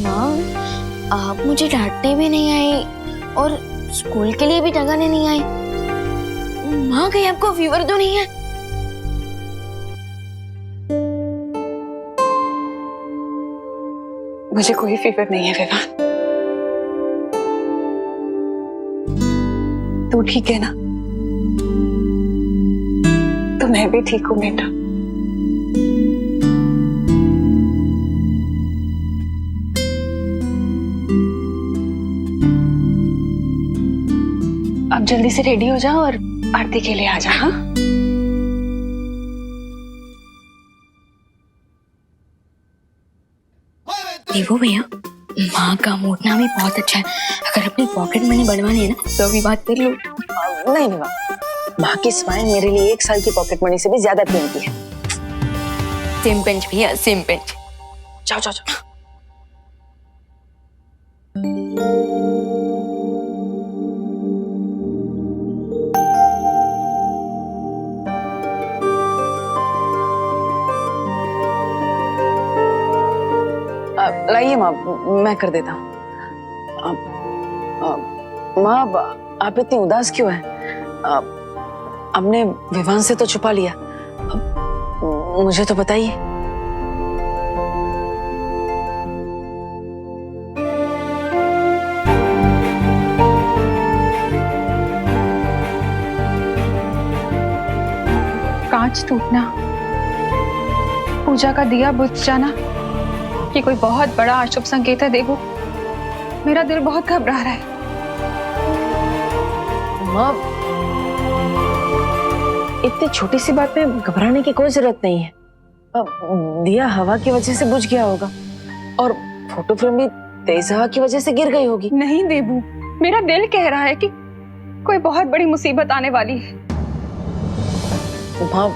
[SPEAKER 2] माँ, आप मुझे डांटने भी नहीं आई और स्कूल के लिए भी जगाने नहीं आई। माँ, कहीं आपको फीवर तो नहीं है?
[SPEAKER 7] मुझे कोई फीवर नहीं है विवान। तू ठीक है ना? तो मैं भी ठीक हूँ बेटा। अब जल्दी से रेडी हो जाओ और आरती के लिए आ जा। हाँ,
[SPEAKER 2] देखो भैया, माँ का मोड़ना भी बहुत अच्छा है। अगर अपनी पॉकेट मनी बढ़वानी है ना तो अभी बात कर लो।
[SPEAKER 3] नहीं विवान, माँ की स्माइल मेरे लिए 1 साल की पॉकेट मनी से भी ज्यादा कीमती है।
[SPEAKER 2] सिम पिंच भैया, सिम पिंच।
[SPEAKER 3] जाओ जाओ जाओ। लाइए माँ, मैं कर देता हूँ। माँ, आप इतनी उदास क्यों हैं? आपने विवान से तो छुपा लिया, मुझे तो बताइए।
[SPEAKER 7] कांच टूटना, पूजा का दिया बुझ जाना, ये कोई बहुत बड़ा अशुभ संकेत है। देखो, मेरा दिल बहुत घबरा रहा है।
[SPEAKER 3] माँ, इतनी छोटी सी बात में घबराने की कोई जरूरत नहीं है। दिया हवा की वजह से बुझ गया होगा और फोटो फ्रेम भी तेज हवा की वजह से गिर गई होगी।
[SPEAKER 7] नहीं देबू, मेरा दिल कह रहा है कि कोई बहुत बड़ी मुसीबत आने वाली है।
[SPEAKER 3] माँ,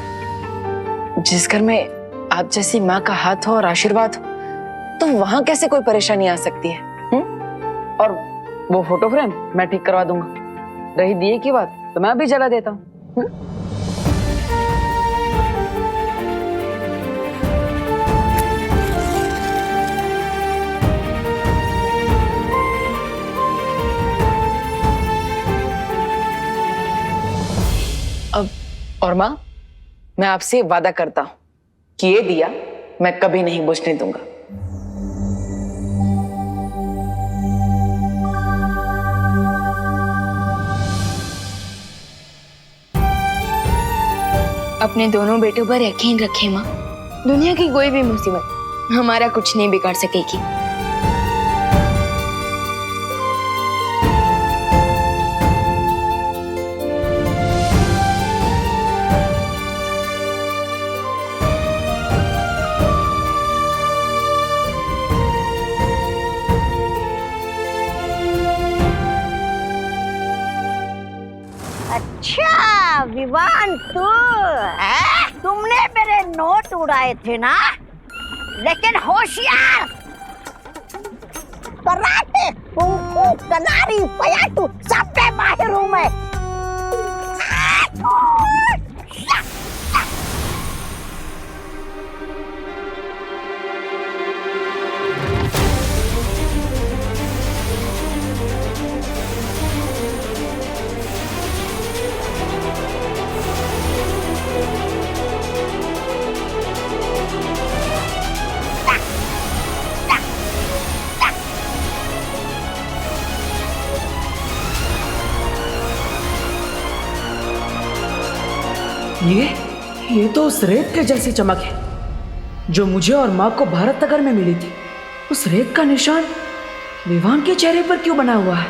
[SPEAKER 3] जिस घर में आप जैसी माँ का हाथ हो और आशीर्वाद हो, तो वहां कैसे कोई परेशानी आ सकती है? और वो फोटो फ्रेम मैं ठीक करवा दूंगा। रही दिए की बात तो मैं अभी जला देता हूँ। अब और माँ, मैं आपसे वादा करता हूं कि ये दिया मैं कभी नहीं बुझने दूंगा।
[SPEAKER 2] अपने दोनों बेटों पर यकीन रखें माँ। दुनिया की कोई भी मुसीबत हमारा कुछ नहीं बिगाड़ सकेगी।
[SPEAKER 4] अच्छा विवान, तुमने मेरे नोट उड़ाए थे ना, लेकिन होशियार, कराटे, कुंफू, कनारी, पयाटू सब पे माहिर हूँ मैं।
[SPEAKER 8] ये तो उस रेत के जैसी चमक है जो मुझे और माँ को भारत नगर में मिली थी। उस रेत का निशान विवान के चेहरे पर क्यों बना हुआ है?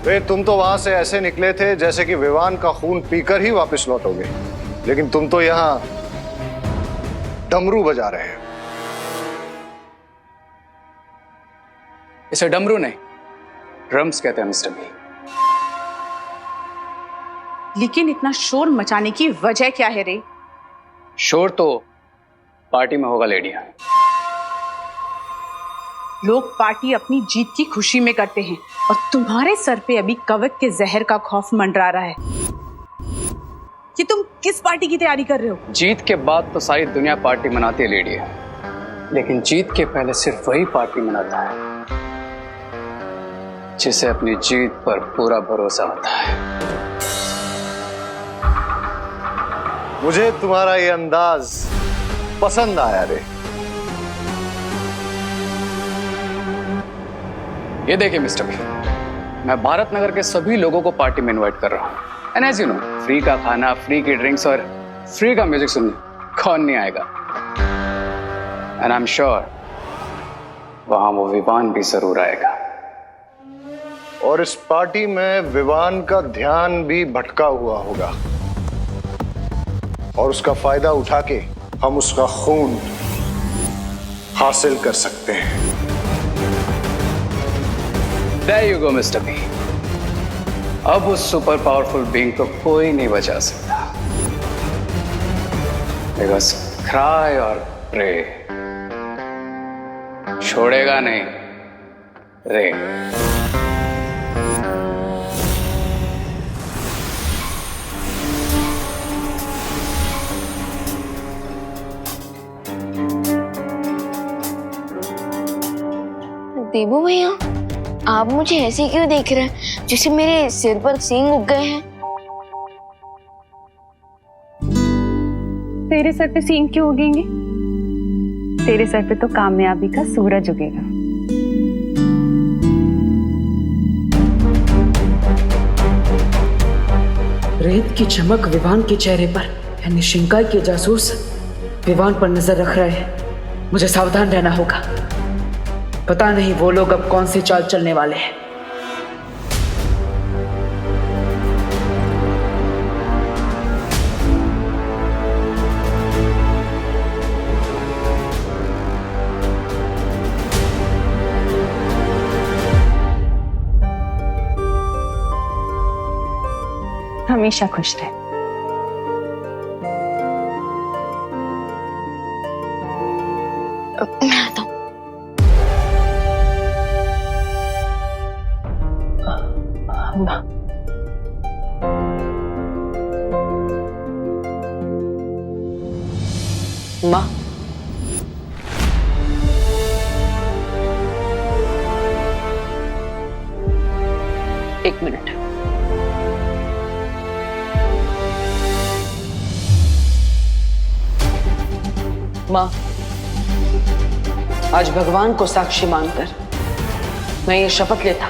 [SPEAKER 5] वे तुम तो वहां से ऐसे निकले थे जैसे कि विवान का खून पीकर ही वापस लौटोगे, लेकिन तुम तो यहां डमरू बजा रहे हैं।
[SPEAKER 1] इसे डमरू नहीं, ड्रम्स कहते हैं मिस्टर बी।
[SPEAKER 7] लेकिन इतना शोर मचाने की वजह क्या है रे?
[SPEAKER 1] शोर तो पार्टी में होगा लेडियां।
[SPEAKER 7] लोग पार्टी अपनी जीत की खुशी में करते हैं और तुम्हारे सर पे अभी कवक के जहर का खौफ मंडरा रहा है। कि तुम किस पार्टी की तैयारी कर रहे हो?
[SPEAKER 1] जीत के बाद तो सारी दुनिया पार्टी मनाती है लेडियां, लेकिन जीत के पहले सिर्फ वही पार्टी मनाता है जिसे अपनी जीत पर पूरा भरोसा होता है।
[SPEAKER 5] मुझे तुम्हारा ये अंदाज पसंद आया रे।
[SPEAKER 1] ये देखिए मिस्टर बी, मैं भारत नगर के सभी लोगों को पार्टी में इनवाइट कर रहा हूं। And as you know, free का खाना, फ्री की ड्रिंक्स और फ्री का म्यूजिक सुनने कौन नहीं आएगा। एंड आई एम श्योर वहां वो विवान भी जरूर आएगा।
[SPEAKER 5] और इस पार्टी में विवान का ध्यान भी भटका हुआ होगा और उसका फायदा उठा के हम उसका खून हासिल कर सकते हैं।
[SPEAKER 1] There you go, Mr. B. अब उस सुपर पावरफुल बीइंग को कोई नहीं बचा सकता। Because cry और pray छोड़ेगा नहीं रे।
[SPEAKER 2] देबू भैया, आप मुझे ऐसे क्यों देख रहे हैं जैसे मेरे सिर पर सींग उग गए हैं?
[SPEAKER 14] तेरे सर पे सींग क्यों उगेंगे? तेरे सर पे तो कामयाबी का सूरज उगेगा।
[SPEAKER 8] रेत की चमक विवान के चेहरे पर, यानी शिंकाई के जासूस विवान पर नजर रख रहे हैं। मुझे सावधान रहना होगा। पता नहीं वो लोग अब कौन सी चाल चलने वाले हैं।
[SPEAKER 14] हमेशा खुश रहे।
[SPEAKER 2] मैं आता हूँ।
[SPEAKER 3] माँ, एक मिनट। माँ, आज भगवान को साक्षी मानकर मैं ये शपथ लेता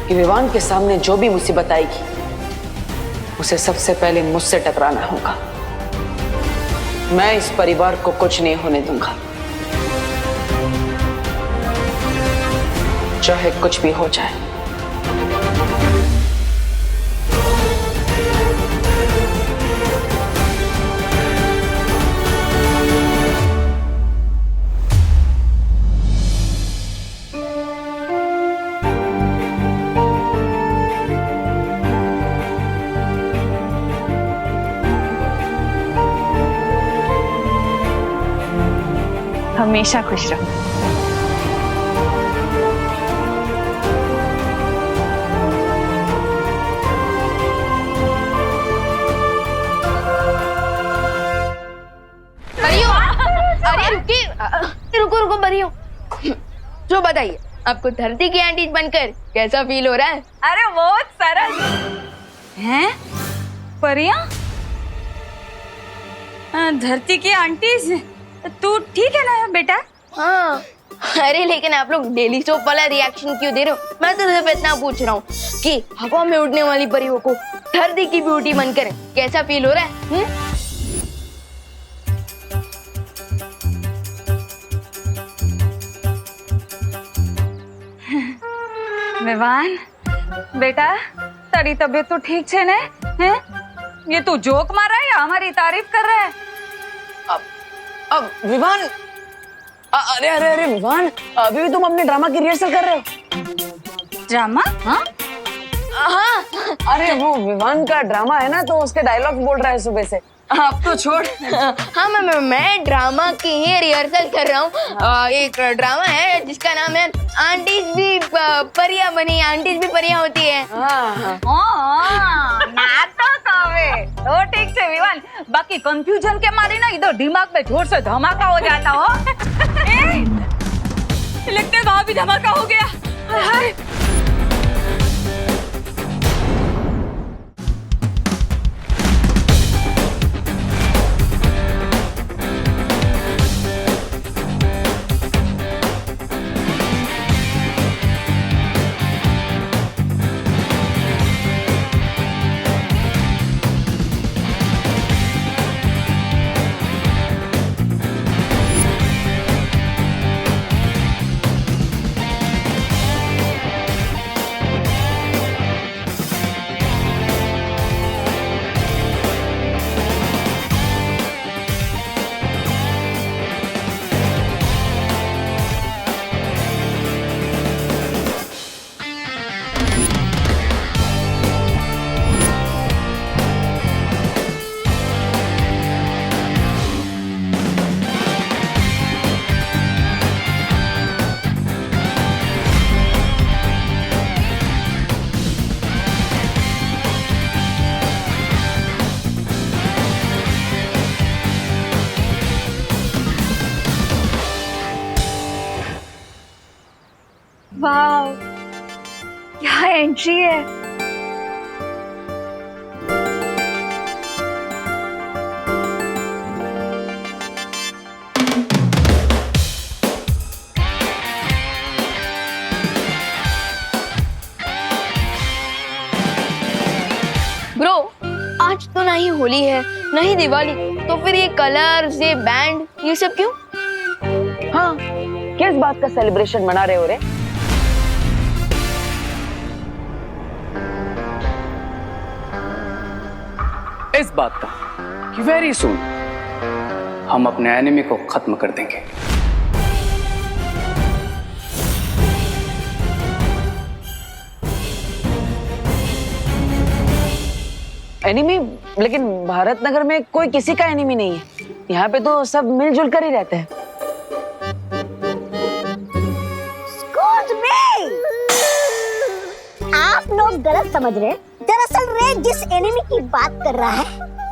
[SPEAKER 3] कि विवान के सामने जो भी मुसीबत आएगी उसे सबसे पहले मुझसे टकराना होगा। मैं इस परिवार को कुछ नहीं होने दूंगा, चाहे कुछ भी हो जाए।
[SPEAKER 14] हमेशा खुश रहो।
[SPEAKER 2] परियो, अरे रुकिए, रुको रुको परियो। जो बताइए, आपको धरती की आंटी बनकर कैसा फील हो रहा है?
[SPEAKER 14] अरे बहुत सरल हैं परिया। धरती की आंटी, तू ठीक है ना बेटा?
[SPEAKER 2] हाँ। अरे लेकिन आप लोग डेली सोप वाला रिएक्शन क्यों दे रहे हो? मैं तो सिर्फ इतना पूछ रहा हूँ कि हवा में उड़ने वाली परियों को धरती की ब्यूटी बनकर कैसा फील हो रहा है?
[SPEAKER 14] विवान, बेटा तारी तबीयत तो ठीक छे ने? हैं? ये तू जोक मार रहा है या हमारी तारीफ कर रहा है?
[SPEAKER 3] अब विवान, अरे अरे अरे विवान, अभी भी तुम अपने ड्रामा की रिहर्सल कर रहे हो?
[SPEAKER 14] ड्रामा? हाँ
[SPEAKER 3] हाँ, अरे वो विवान का ड्रामा है ना, तो उसके डायलॉग बोल रहा है सुबह से। अब तो छोड़।
[SPEAKER 2] हाँ मैं ड्रामा की ही रिहर्सल कर रहा हूँ। एक ड्रामा है जिसका नाम है आंटीज भी परियां बनी, आंटीज भी परियां होती है।
[SPEAKER 14] नाटक आवे तो ठीक है विवान, बाकी कंफ्यूजन के मारे ना इधर दिमाग में जोर से धमाका हो जाता हो। लगता है वहां भी धमाका हो गया। हाय वाह क्या एंट्री है।
[SPEAKER 2] ब्रो आज तो ना ही होली है ना ही दिवाली, तो फिर ये कलर्स, ये बैंड, ये सब क्यों?
[SPEAKER 3] हाँ, किस बात का सेलिब्रेशन मना रहे हो रे?
[SPEAKER 1] इस बात का कि वेरी सून हम अपने एनिमी को खत्म कर देंगे।
[SPEAKER 3] एनिमी? लेकिन भारत नगर में कोई किसी का एनिमी नहीं है। यहाँ पे तो सब मिलजुल कर ही रहते हैं।
[SPEAKER 4] आप लोग गलत समझ रहे हैं। दरअसल रे जिस एनिमी की बात कर रहा है,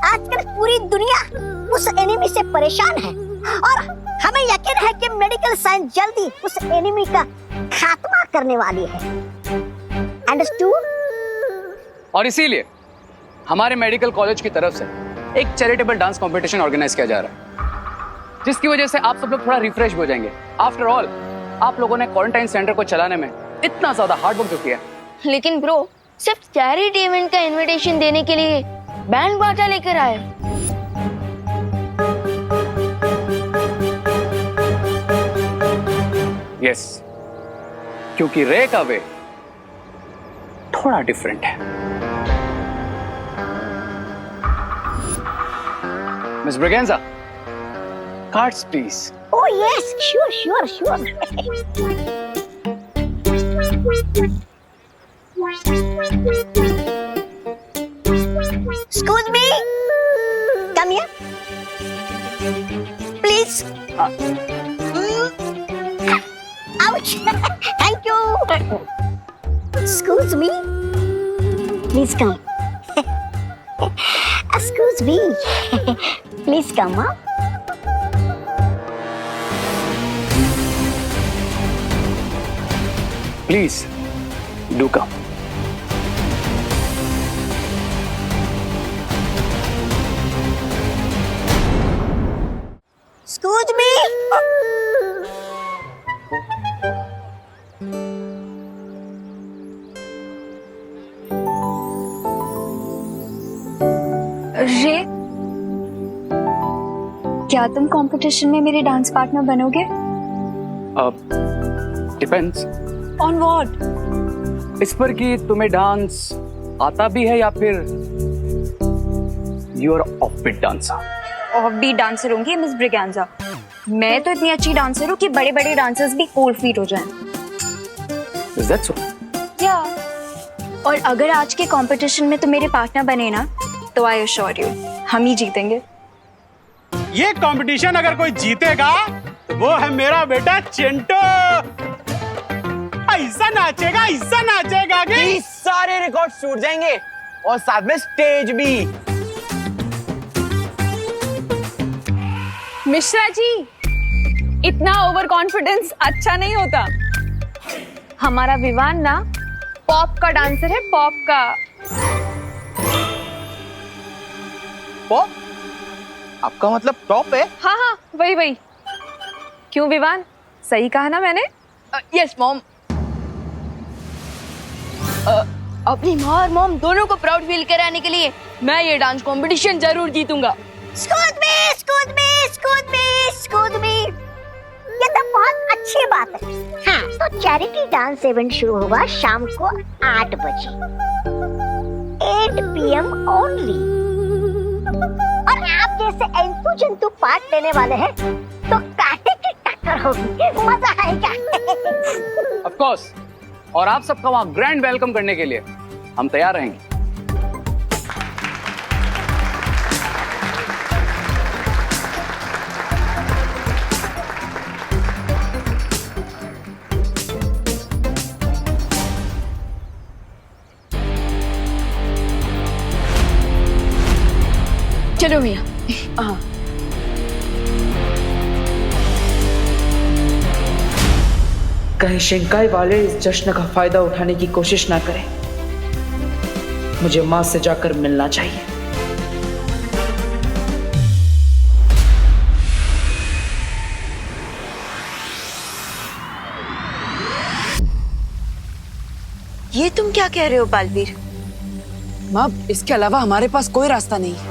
[SPEAKER 4] आजकल पूरी दुनिया उस एनिमी से परेशान है और हमें यकीन है कि मेडिकल साइंस जल्दी उस एनिमी का खात्मा करने वाली है। अंडरस्टूड?
[SPEAKER 1] और इसीलिए हमारे मेडिकल कॉलेज की तरफ से एक चैरिटेबल डांस कंपटीशन ऑर्गेनाइज किया जा रहा है, जिसकी वजह से आप सब लोग थोड़ा रिफ्रेश हो जाएंगे। आफ्टर ऑल आप लोगों ने क्वारंटाइन सेंटर को चलाने में इतना ज्यादा हार्ड वर्क जो किया है।
[SPEAKER 2] लेकिन ब्रो सिर्फ चैरिटी इवेंट का इनविटेशन देने के लिए बैंड बाजा लेकर आए।
[SPEAKER 1] यस, क्योंकि रे का वे थोड़ा डिफरेंट है। Miss Braganza, cards please.
[SPEAKER 4] Oh yes, sure. Excuse me. Come here. Please. Ouch. Thank you. Excuse me. Please come. Excuse me. Please come up.
[SPEAKER 1] Please do come.
[SPEAKER 4] Excuse me.
[SPEAKER 12] रे, क्या तुम कंपटीशन में मेरे डांस पार्टनर बनोगे?
[SPEAKER 1] Depends.
[SPEAKER 12] On what?
[SPEAKER 1] इस पर कि तुम्हें डांस आता भी है या फिर you are off beat dancer?
[SPEAKER 12] Off beat dancer होंगी मिस ब्रिगेंजा। मैं तो इतनी अच्छी डांसर हूँ कि बड़े बड़े डांसर्स भी कोल्ड फीट हो जाएं।
[SPEAKER 1] Is that so?
[SPEAKER 12] या और अगर आज के कंपटीशन में तुम मेरे पार्टनर बने ना तो आई अश्योर यू हम ही जीतेंगे।
[SPEAKER 16] ये कंपटीशन अगर कोई जीतेगा तो वो है मेरा बेटा चिंटू। ऐसा नाचेगा कि
[SPEAKER 11] सारे रिकॉर्ड टूट जाएंगे और साथ में स्टेज भी।
[SPEAKER 7] मिश्रा जी, इतना ओवर कॉन्फिडेंस अच्छा नहीं होता। हमारा विवान ना पॉप का डांसर है, पॉप का।
[SPEAKER 11] पॉप? आपका मतलब टॉप है?
[SPEAKER 7] हाँ हाँ, वही। क्यों विवान, सही कहा ना मैंने?
[SPEAKER 2] Yes mom. अपनी माँ और मॉम दोनों को प्राउड फील कराने के लिए मैं ये डांस कंपटीशन जरूर जीतूंगा।
[SPEAKER 4] स्कूद मी। ये तो बहुत अच्छी बात है। हाँ, तो चैरिटी डांस इवेंट शुरू होगा शाम को 8 बजे 8 PM ओनली। और आप जैसे एंतु जंतु पार्ट लेने वाले हैं तो कांटे की टक्कर होगी, मजा आएगा।
[SPEAKER 1] ऑफ कोर्स, और आप सबका वहाँ ग्रैंड वेलकम करने के लिए हम तैयार रहेंगे।
[SPEAKER 2] चलो भैया।
[SPEAKER 3] हाँ, कहीं शिंकाई वाले इस जश्न का फायदा उठाने की कोशिश ना करें। मुझे मां से जाकर मिलना चाहिए।
[SPEAKER 9] ये तुम क्या कह रहे हो बालवीर?
[SPEAKER 3] मां, इसके अलावा हमारे पास कोई रास्ता नहीं है।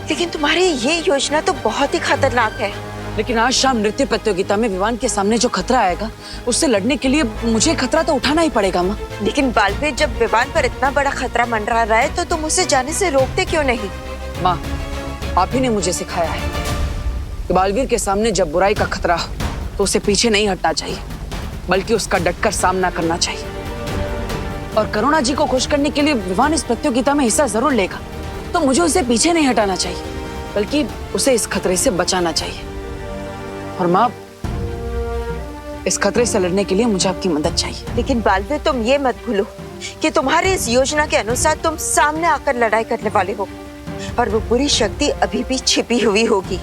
[SPEAKER 9] लेकिन तुम्हारी ये योजना तो बहुत ही खतरनाक है।
[SPEAKER 3] लेकिन आज शाम नृत्य प्रतियोगिता में विवान के सामने जो खतरा आएगा उससे लड़ने के लिए मुझे खतरा तो उठाना ही पड़ेगा माँ।
[SPEAKER 9] लेकिन बालवीर, जब विवान पर इतना बड़ा खतरा मंडरा रहा है तो तुम उसे जाने से रोकते क्यों नहीं?
[SPEAKER 3] माँ, आप ही ने मुझे सिखाया है कि बालवीर के सामने जब बुराई का खतरा हो तो उसे पीछे नहीं हटना चाहिए, बल्कि उसका डटकर सामना करना चाहिए। और करुणा जी को खुश करने के लिए विवान इस प्रतियोगिता में हिस्सा जरूर लेगा, तो मुझे उसे पीछे नहीं हटाना चाहिए, बल्कि उसे इस खतरे से बचाना चाहिए। और माँ, इस खतरे से लड़ने के लिए मुझे आपकी मदद चाहिए।
[SPEAKER 9] लेकिन बालवीर, तुम ये मत भूलो कि तुम्हारी इस योजना के अनुसार तुम सामने आकर लड़ाई करने वाले हो और वो बुरी शक्ति अभी भी छिपी हुई होगी।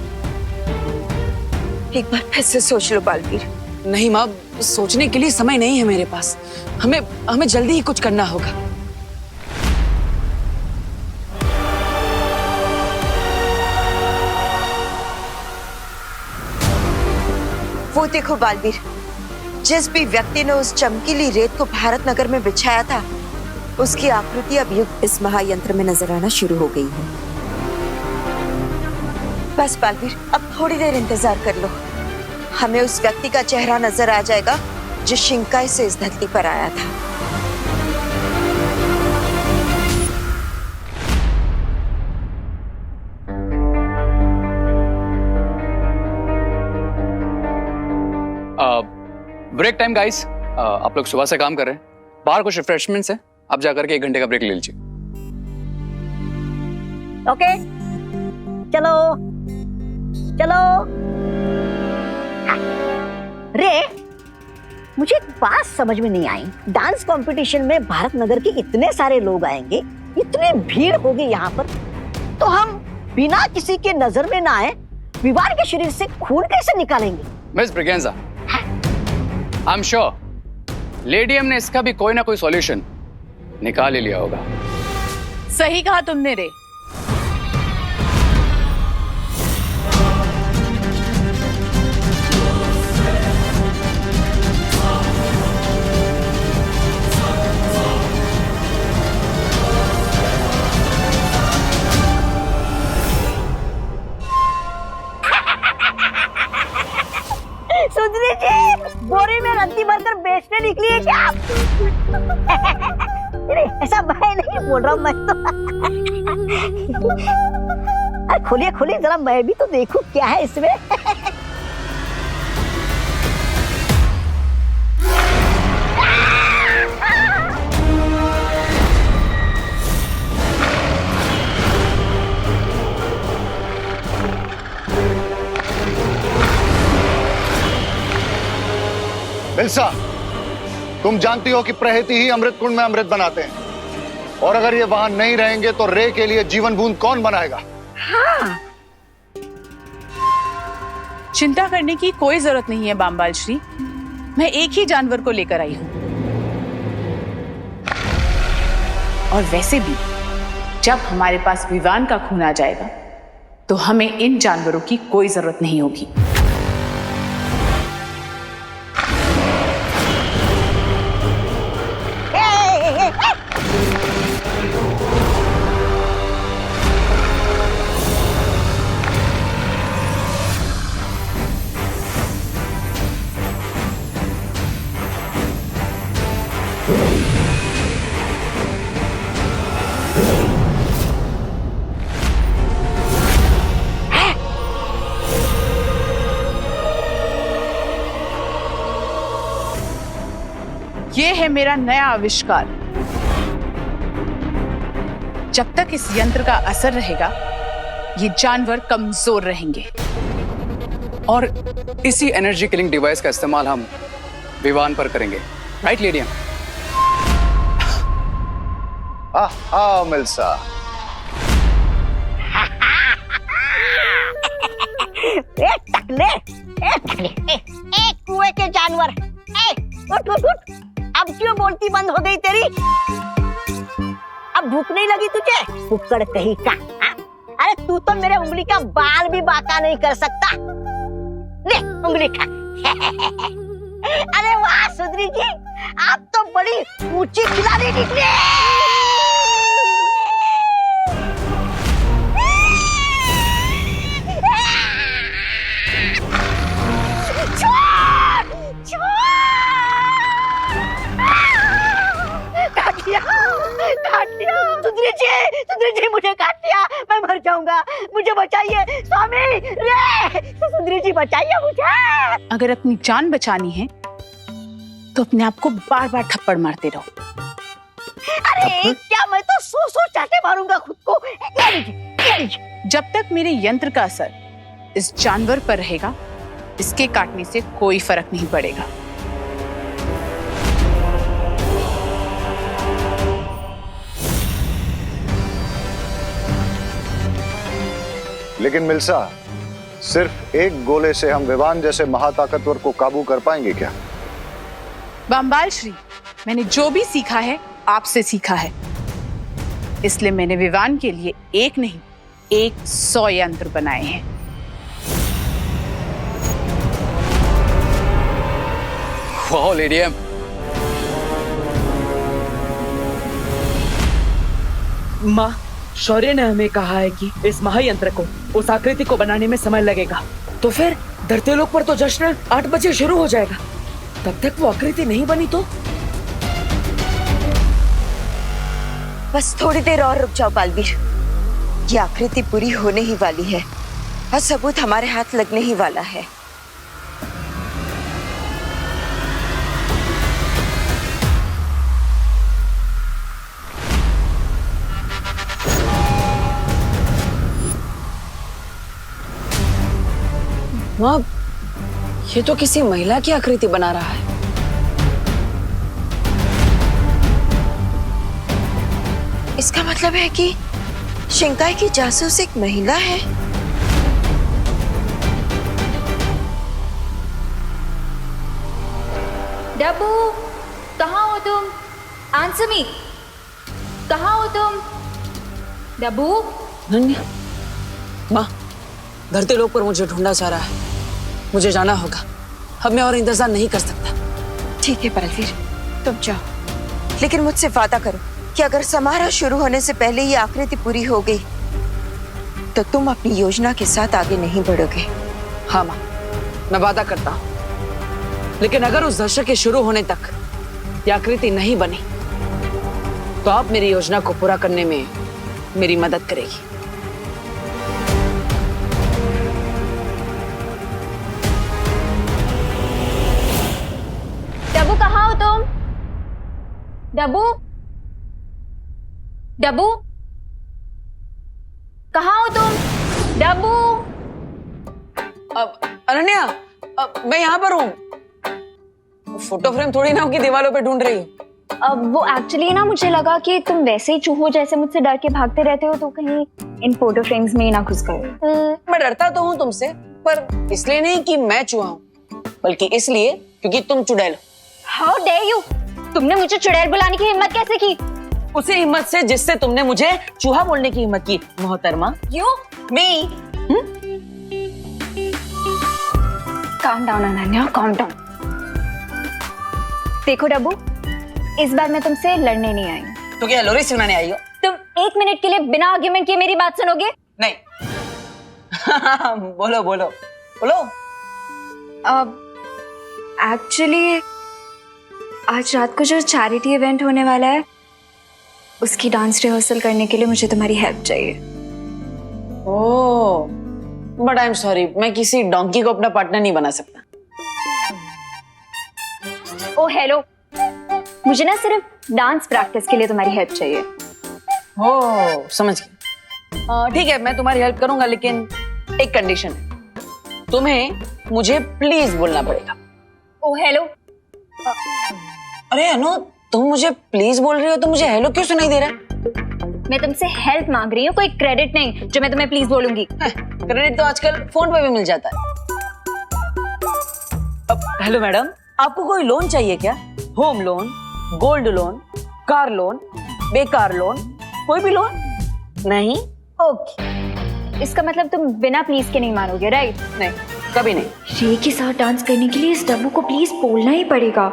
[SPEAKER 9] एक बार फिर से सोच लो बालवीर।
[SPEAKER 3] नहीं माँ, सोचने के लिए समय नहीं है मेरे पास। हमें जल्दी ही कुछ करना होगा।
[SPEAKER 9] वो देखो बालवीर, जिस भी व्यक्ति ने उस चमकीली रेत को भारत नगर में बिछाया था, उसकी आकृति अब युग इस महायंत्र में नजर आना शुरू हो गई है। बस बालवीर, अब थोड़ी देर इंतजार कर लो, हमें उस व्यक्ति का चेहरा नजर आ जाएगा जो शिंकाई से इस धरती पर आया था।
[SPEAKER 1] Break time guys. आप लोग सुबह से काम कर रहे हैं, बाहर कुछ रिफ्रेशमेंट्स है, आप जाकर के 1 घंटे का ब्रेक ले लीजिए।
[SPEAKER 4] ओके, चलो रे, मुझे एक बात समझ में नहीं आई। डांस कंपटीशन में भारत नगर के इतने सारे लोग आएंगे, इतनी भीड़ होगी यहाँ पर, तो हम बिना किसी के नजर में ना आए विवान के शरीर से खून कैसे निकालेंगे?
[SPEAKER 1] Miss Braganza, I am sure lady M ने इसका भी कोई ना कोई सॉल्यूशन निकाल ही लिया होगा।
[SPEAKER 7] सही कहा तुमने रे।
[SPEAKER 4] सुधरी जी, बोरी में रद्दी भरकर बेचने निकली है क्या? नहीं, ऐसा मैं नहीं बोल रहा हूँ, मैं तो अरे खोलिए खोलिए जरा, मैं भी तो देखूं क्या है इसमें।
[SPEAKER 5] मिल्सा, तुम जानती हो कि प्रहति ही अमृत कुंड में अमृत बनाते हैं, और अगर ये वहां नहीं रहेंगे तो रे के लिए जीवन बूंद कौन बनाएगा?
[SPEAKER 4] हाँ।
[SPEAKER 7] चिंता करने की कोई जरूरत नहीं है बामबाल श्री, मैं एक ही जानवर को लेकर आई हूं। और वैसे भी जब हमारे पास विवान का खून आ जाएगा तो हमें इन जानवरों की कोई जरूरत नहीं होगी। ये है मेरा नया आविष्कार। जब तक इस यंत्र का असर रहेगा ये जानवर कमजोर रहेंगे।
[SPEAKER 17] और इसी एनर्जी किलिंग डिवाइस का इस्तेमाल हम विवान पर करेंगे, राइट लेडियम?
[SPEAKER 5] हाँ मिल्सा।
[SPEAKER 4] एक कुएं के जानवर, उठ उठ उठ, अब क्यों बोलती बंद हो गई तेरी? अब भूख नहीं लगी तुझे? कुक्कड़ कहीं का। अरे तू तो मेरे उंगली का बाल भी बाका नहीं कर सकता। ले उंगली खा। अरे वाह सुंदरी जी, आप तो बड़ी ऊंची खिलाड़ी निकले। सुंदरी जी मुझे काट दिया, मैं मर जाऊंगा, मुझे बचाइए स्वामी, रे सुंदरी जी बचाइए मुझे।
[SPEAKER 7] अगर अपनी जान बचानी है तो अपने आप को बार बार थप्पड़ मारते रहो।
[SPEAKER 4] अरे क्या मैं तो सौ चाटे मारूंगा खुद को। ये लीजिए।
[SPEAKER 7] जब तक मेरे यंत्र का असर इस जानवर पर रहेगा इसके काटने से कोई फर्क नहीं पड़ेगा।
[SPEAKER 5] लेकिन मिल्सा, सिर्फ एक गोले से हम विवान जैसे महाताकतवर को काबू कर पाएंगे क्या?
[SPEAKER 7] बामबाल श्री, मैंने जो भी सीखा है आपसे सीखा है, इसलिए मैंने विवान के लिए एक नहीं 100 यंत्र बनाए हैं।
[SPEAKER 17] वाह लेडियम,
[SPEAKER 8] माँ, शौर्य ने हमें कहा है कि इस महायंत्र को, उस आकृति को बनाने में समय लगेगा। तो फिर धरतीलोक पर तो जश्न 8 बजे शुरू हो जाएगा। तब तक वो आकृति नहीं बनी तो?
[SPEAKER 9] बस थोड़ी देर और रुक जाओ बालवीर, ये आकृति पूरी होने ही वाली है और सबूत हमारे हाथ लगने ही वाला है।
[SPEAKER 3] माँ, ये तो किसी महिला की आकृति बना रहा है।
[SPEAKER 9] इसका मतलब है कि शिंकाई की जासूस एक महिला है।
[SPEAKER 12] डब्बू, कहाँ हो तुम? आंसर मी, कहाँ हो तुम? डब्बू?
[SPEAKER 3] नन्या, माँ, धरतीलोक पर मुझे ढूंढा जा रहा है, मुझे जाना होगा। अब मैं और इंतजार नहीं कर सकता।
[SPEAKER 9] ठीक है बालवीर, तुम जाओ, लेकिन मुझसे वादा करो कि अगर समारोह शुरू होने से पहले ये आकृति पूरी हो गई तो तुम अपनी योजना के साथ आगे नहीं बढ़ोगे।
[SPEAKER 3] हाँ माँ, मैं वादा करता हूँ। लेकिन अगर उस दर्शक के शुरू होने तक या आकृति नहीं बनी तो आप मेरी योजना को पूरा करने में मेरी मदद करेगी।
[SPEAKER 12] डब्बू कहाँ हो तुम? डब्बू डब्बू कहाँ हो तुम? डब्बू
[SPEAKER 3] अनन्या, मैं यहाँ पर हूँ। फोटो फ्रेम थोड़ी ना की दीवारों पे ढूंढ रही हूँ।
[SPEAKER 12] अब वो एक्चुअली ना मुझे लगा कि तुम वैसे ही चूहों जैसे मुझसे डर के भागते रहते हो तो कहीं इन फोटो फ्रेम्स में ही ना घुस गए।
[SPEAKER 3] मैं डरता तो हूँ तुमसे, पर इसलिए नहीं कि मैं चूहा हूँ, बल्कि इसलिए क्योंकि तुम चुड़ैल हो।
[SPEAKER 12] How dare you! तुमने मुझे चुड़ैल बुलाने की हिम्मत कैसे की?
[SPEAKER 3] उसी हिम्मत से जिससे तुमने मुझे चूहा बोलने की हिम्मत की, मोहतरमा।
[SPEAKER 12] You me calm down Ananya, calm down. देखो डब्बू, इस बार मैं तुमसे लड़ने नहीं आई।
[SPEAKER 3] तो क्या लोरी सुनाने आई हो?
[SPEAKER 12] तुम 1 मिनट के लिए बिना आर्ग्यूमेंट किए मेरी बात सुनोगे?
[SPEAKER 3] नहीं। बोलो बोलो बोलो।
[SPEAKER 12] अब एक्चुअली आज रात को जो चैरिटी इवेंट होने वाला है उसकी डांस रिहर्सल करने के लिए मुझे तुम्हारी हेल्प चाहिए।
[SPEAKER 3] ओह, बट आई एम सॉरी, मैं किसी डोंकी को अपना पार्टनर नहीं बना सकता।
[SPEAKER 12] ओ हेलो, मुझे ना सिर्फ डांस प्रैक्टिस के लिए तुम्हारी हेल्प चाहिए।
[SPEAKER 3] ओह, समझ गया। ठीक है, मैं तुम्हारी हेल्प करूंगा, लेकिन एक कंडीशन है। तुम्हें मुझे प्लीज बोलना पड़ेगा।
[SPEAKER 12] ओ हेलो।
[SPEAKER 3] अरे अनु, तुम मुझे प्लीज बोल रही हो तो मुझे हेलो क्यों सुनाई दे रहा है?
[SPEAKER 12] मैं तुमसे हेल्प मांग रही हूँ, कोई क्रेडिट नहीं जो मैं तुम्हें प्लीज बोलूंगी।
[SPEAKER 3] क्रेडिट तो आजकल फोन पे भी मिल जाता है। हेलो मैडम, आपको कोई लोन चाहिए क्या? Home loan, gold loan, car loan, बेकार लोन, कोई भी लोन? नहीं?
[SPEAKER 12] ओके, इसका मतलब तुम बिना प्लीज के नहीं मानोगे, राइट?
[SPEAKER 3] नहीं, कभी नहीं।
[SPEAKER 12] रे के साथ डांस करने के लिए इस डब्बू को प्लीज बोलना ही पड़ेगा।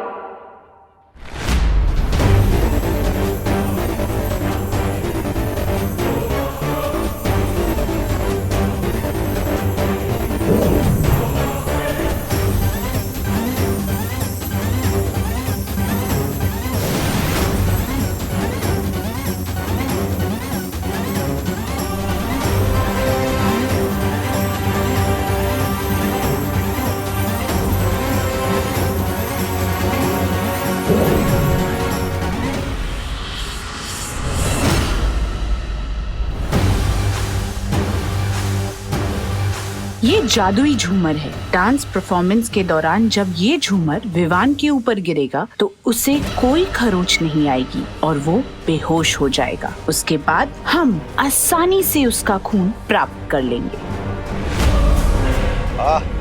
[SPEAKER 7] ये जादुई झूमर है। डांस परफॉर्मेंस के दौरान जब ये झूमर विवान के ऊपर गिरेगा तो उसे कोई खरोच नहीं आएगी और वो बेहोश हो जाएगा। उसके बाद हम आसानी से उसका खून प्राप्त कर लेंगे।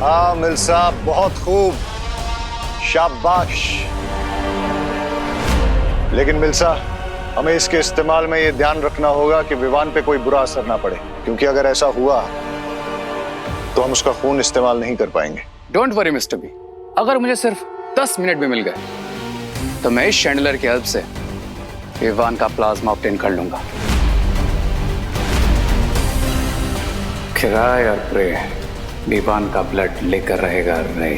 [SPEAKER 5] हाँ मिल्सा, बहुत खूब, शाबाश। लेकिन मिल्सा, हमें इसके इस्तेमाल में ये ध्यान रखना होगा कि विवान पे कोई बुरा असर ना पड़े, क्योंकि अगर ऐसा हुआ तो हम उसका खून इस्तेमाल नहीं कर पाएंगे।
[SPEAKER 17] डोंट वरी मिस्टर बी, अगर मुझे सिर्फ 10 मिनट भी मिल गए तो मैं इस शैंडलर की हेल्प से विवान का प्लाज्मा ऑब्टेन कर लूंगा। क्राई और प्रे, विवान का ब्लड लेकर रहेगा रे।